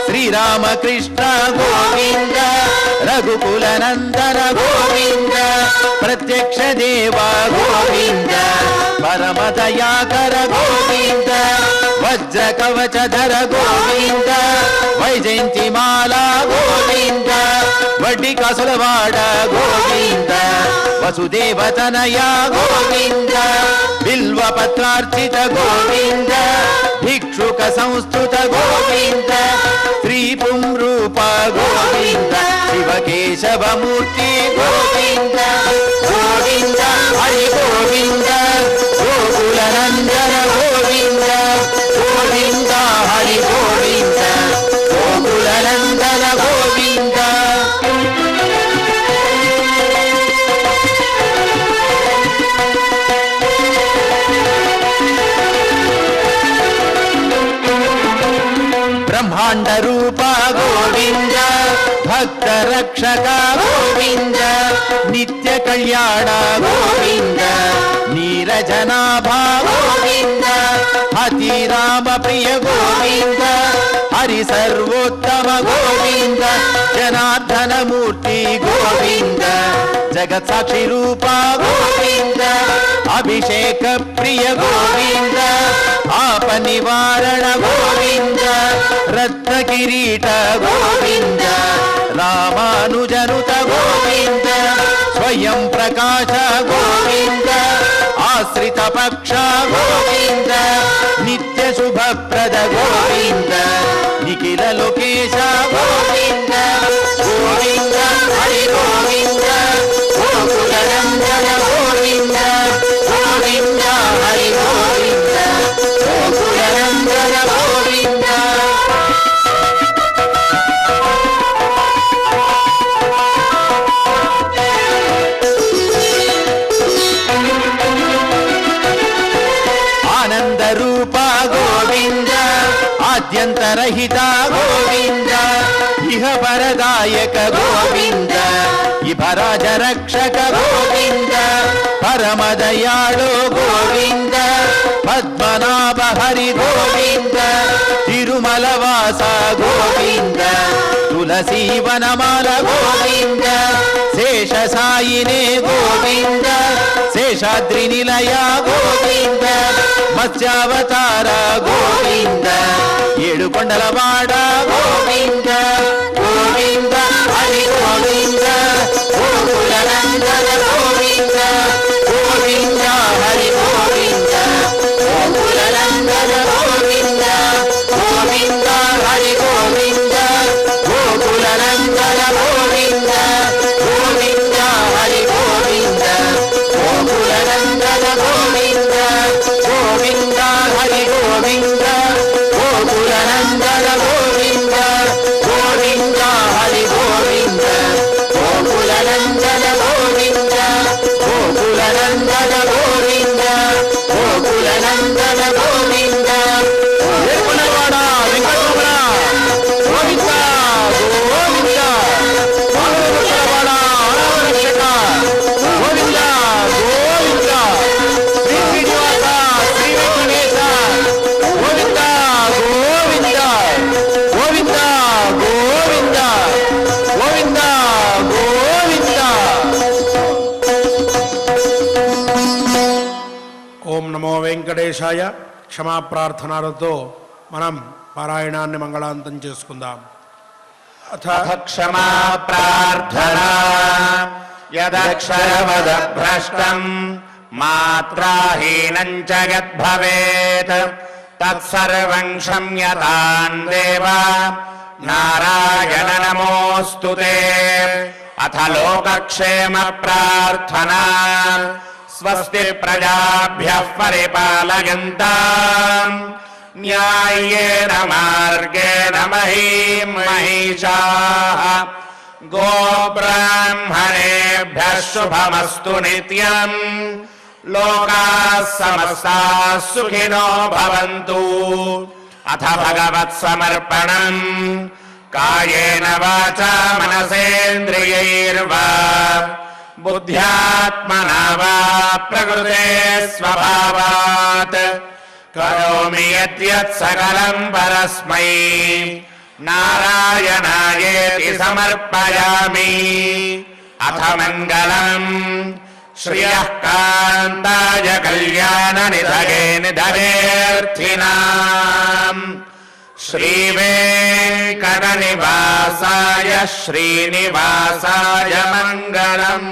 శ్రీరామకృష్ణ గోవింద రఘుకుల నందన గోవింద ప్రత్యక్ష దేవ గోవింద పరమ దయాకర గోవింద వజ్ర కవచధర గోవింద వైజయంతి మాలా గోవింద వడ్డీ కాసులవాడ గోవింద వసుదేవతనయ గోవింద బిల్వ పత్రార్చిత గోవింద భిక్షుక సంస్థుత గోవింద శ్రీ పుంరూప గోవింద శివకేశవమూర్తి గోవింద గోవింద హరి గోవింద గోకుల నందన గోవింద గోవింద హరి గోవింద గోకుల నందన గోవింద బ్రహ్మాండ రూప గోవింద భక్త రక్షక గోవింద నిత్య కళ్యాణ గోవింద నీరజనాభ గోవింద హతి రామ ప్రియ గోవింద హరి సర్వోత్తమ గోవింద జనార్దన మూర్తి గోవింద జగత్ సాక్షి రూప గోవింద అభిషేక ప్రియ గోవింద ఆప నివారణ గోవింద రత్న కిరీట గోవింద రామానుజనుత గోవింద స్వయం ప్రకాశ గోవింద ఆశ్రిత పక్ష గోవింద నిత్య శుభప్రద గోవింద నిఖిల లోకేశ గోవింద గోవింద హరి గోవింద గోకుల నందన గోవింద గోవింద హరి గోవింద గోకుల నందన గోవింద ఆనంద రూప గోవింద ఆద్యంతరహిత గోవింద ఇహ పరదాయక గోవింద ఇభరాజ రక్షక గోవింద పరమదయాళో గోవింద పద్మనాభ హరి గోవింద తిరుమల వాస గోవింద తులసీ వనమాల గోవింద శేష సాయినే గోవింద శేషాద్రి నిలయ గోవింద మత్స్యావతార గోవింద ఏడు కొండలవాడ గోవింద గోవింద హరి గోవింద గోకుల నందన గోవింద గోవింద హరి గోవింద గోకుల నందన గోవింద గోవింద హరి గోవింద గోకుల నందన గోవింద గోవింద హరి గోవింద రక్షక గోవింద ఏడుకొండలవాడ వెంకటరమణ గోవింద గోవింద పాలకొండలవాడ రక్షక గోవింద గోవింద శ్రీ శ్రీనివాస శ్రీ వెంకటేశ గోవింద గోవింద గోవింద గోవింద గోవింద గోవింద. ఓం నమో వెంకటేశాయ. క్షమాప్రార్థనలతో మనం పారాయణాన్ని మంగళాంతం చేసుకుందాం. అథ క్షమా ప్రార్థనా యదక్షరవదభ్రష్టం మాత్రాహీనం చ యద్భవేత్ తత్సర్వం క్షమ్యతాం దేవ నారాయణ నమోస్తుతే. అథ లోకక్షేమ ప్రార్థనా స్వస్తి ప్రజాభ్యః పరిపాలయంతాం న్యాయేన మార్గేణ మహీం మహిషాః గోబ్రాహ్మణేభ్యः శుభమస్తు నిత్యం. లోకాः సమస్తాः సుఖినో భవంతు. అథ భగవత్సమర్పణం కాయేన వాచా మనసేంద్రియైర్వా బుద్ధ్యాత్మనా వా ప్రకృతే స్వభావాత్ కరోమి యద్యత్ సకలం పరస్మై నారాయణాయేతి సమర్పయామి. అథ మంగళం శ్రియః కాంతాయ కళ్యాణ నిధగే నిధయేర్థినాం శ్రీవేంకటనివాసాయ శ్రీనివాసాయ మంగళం.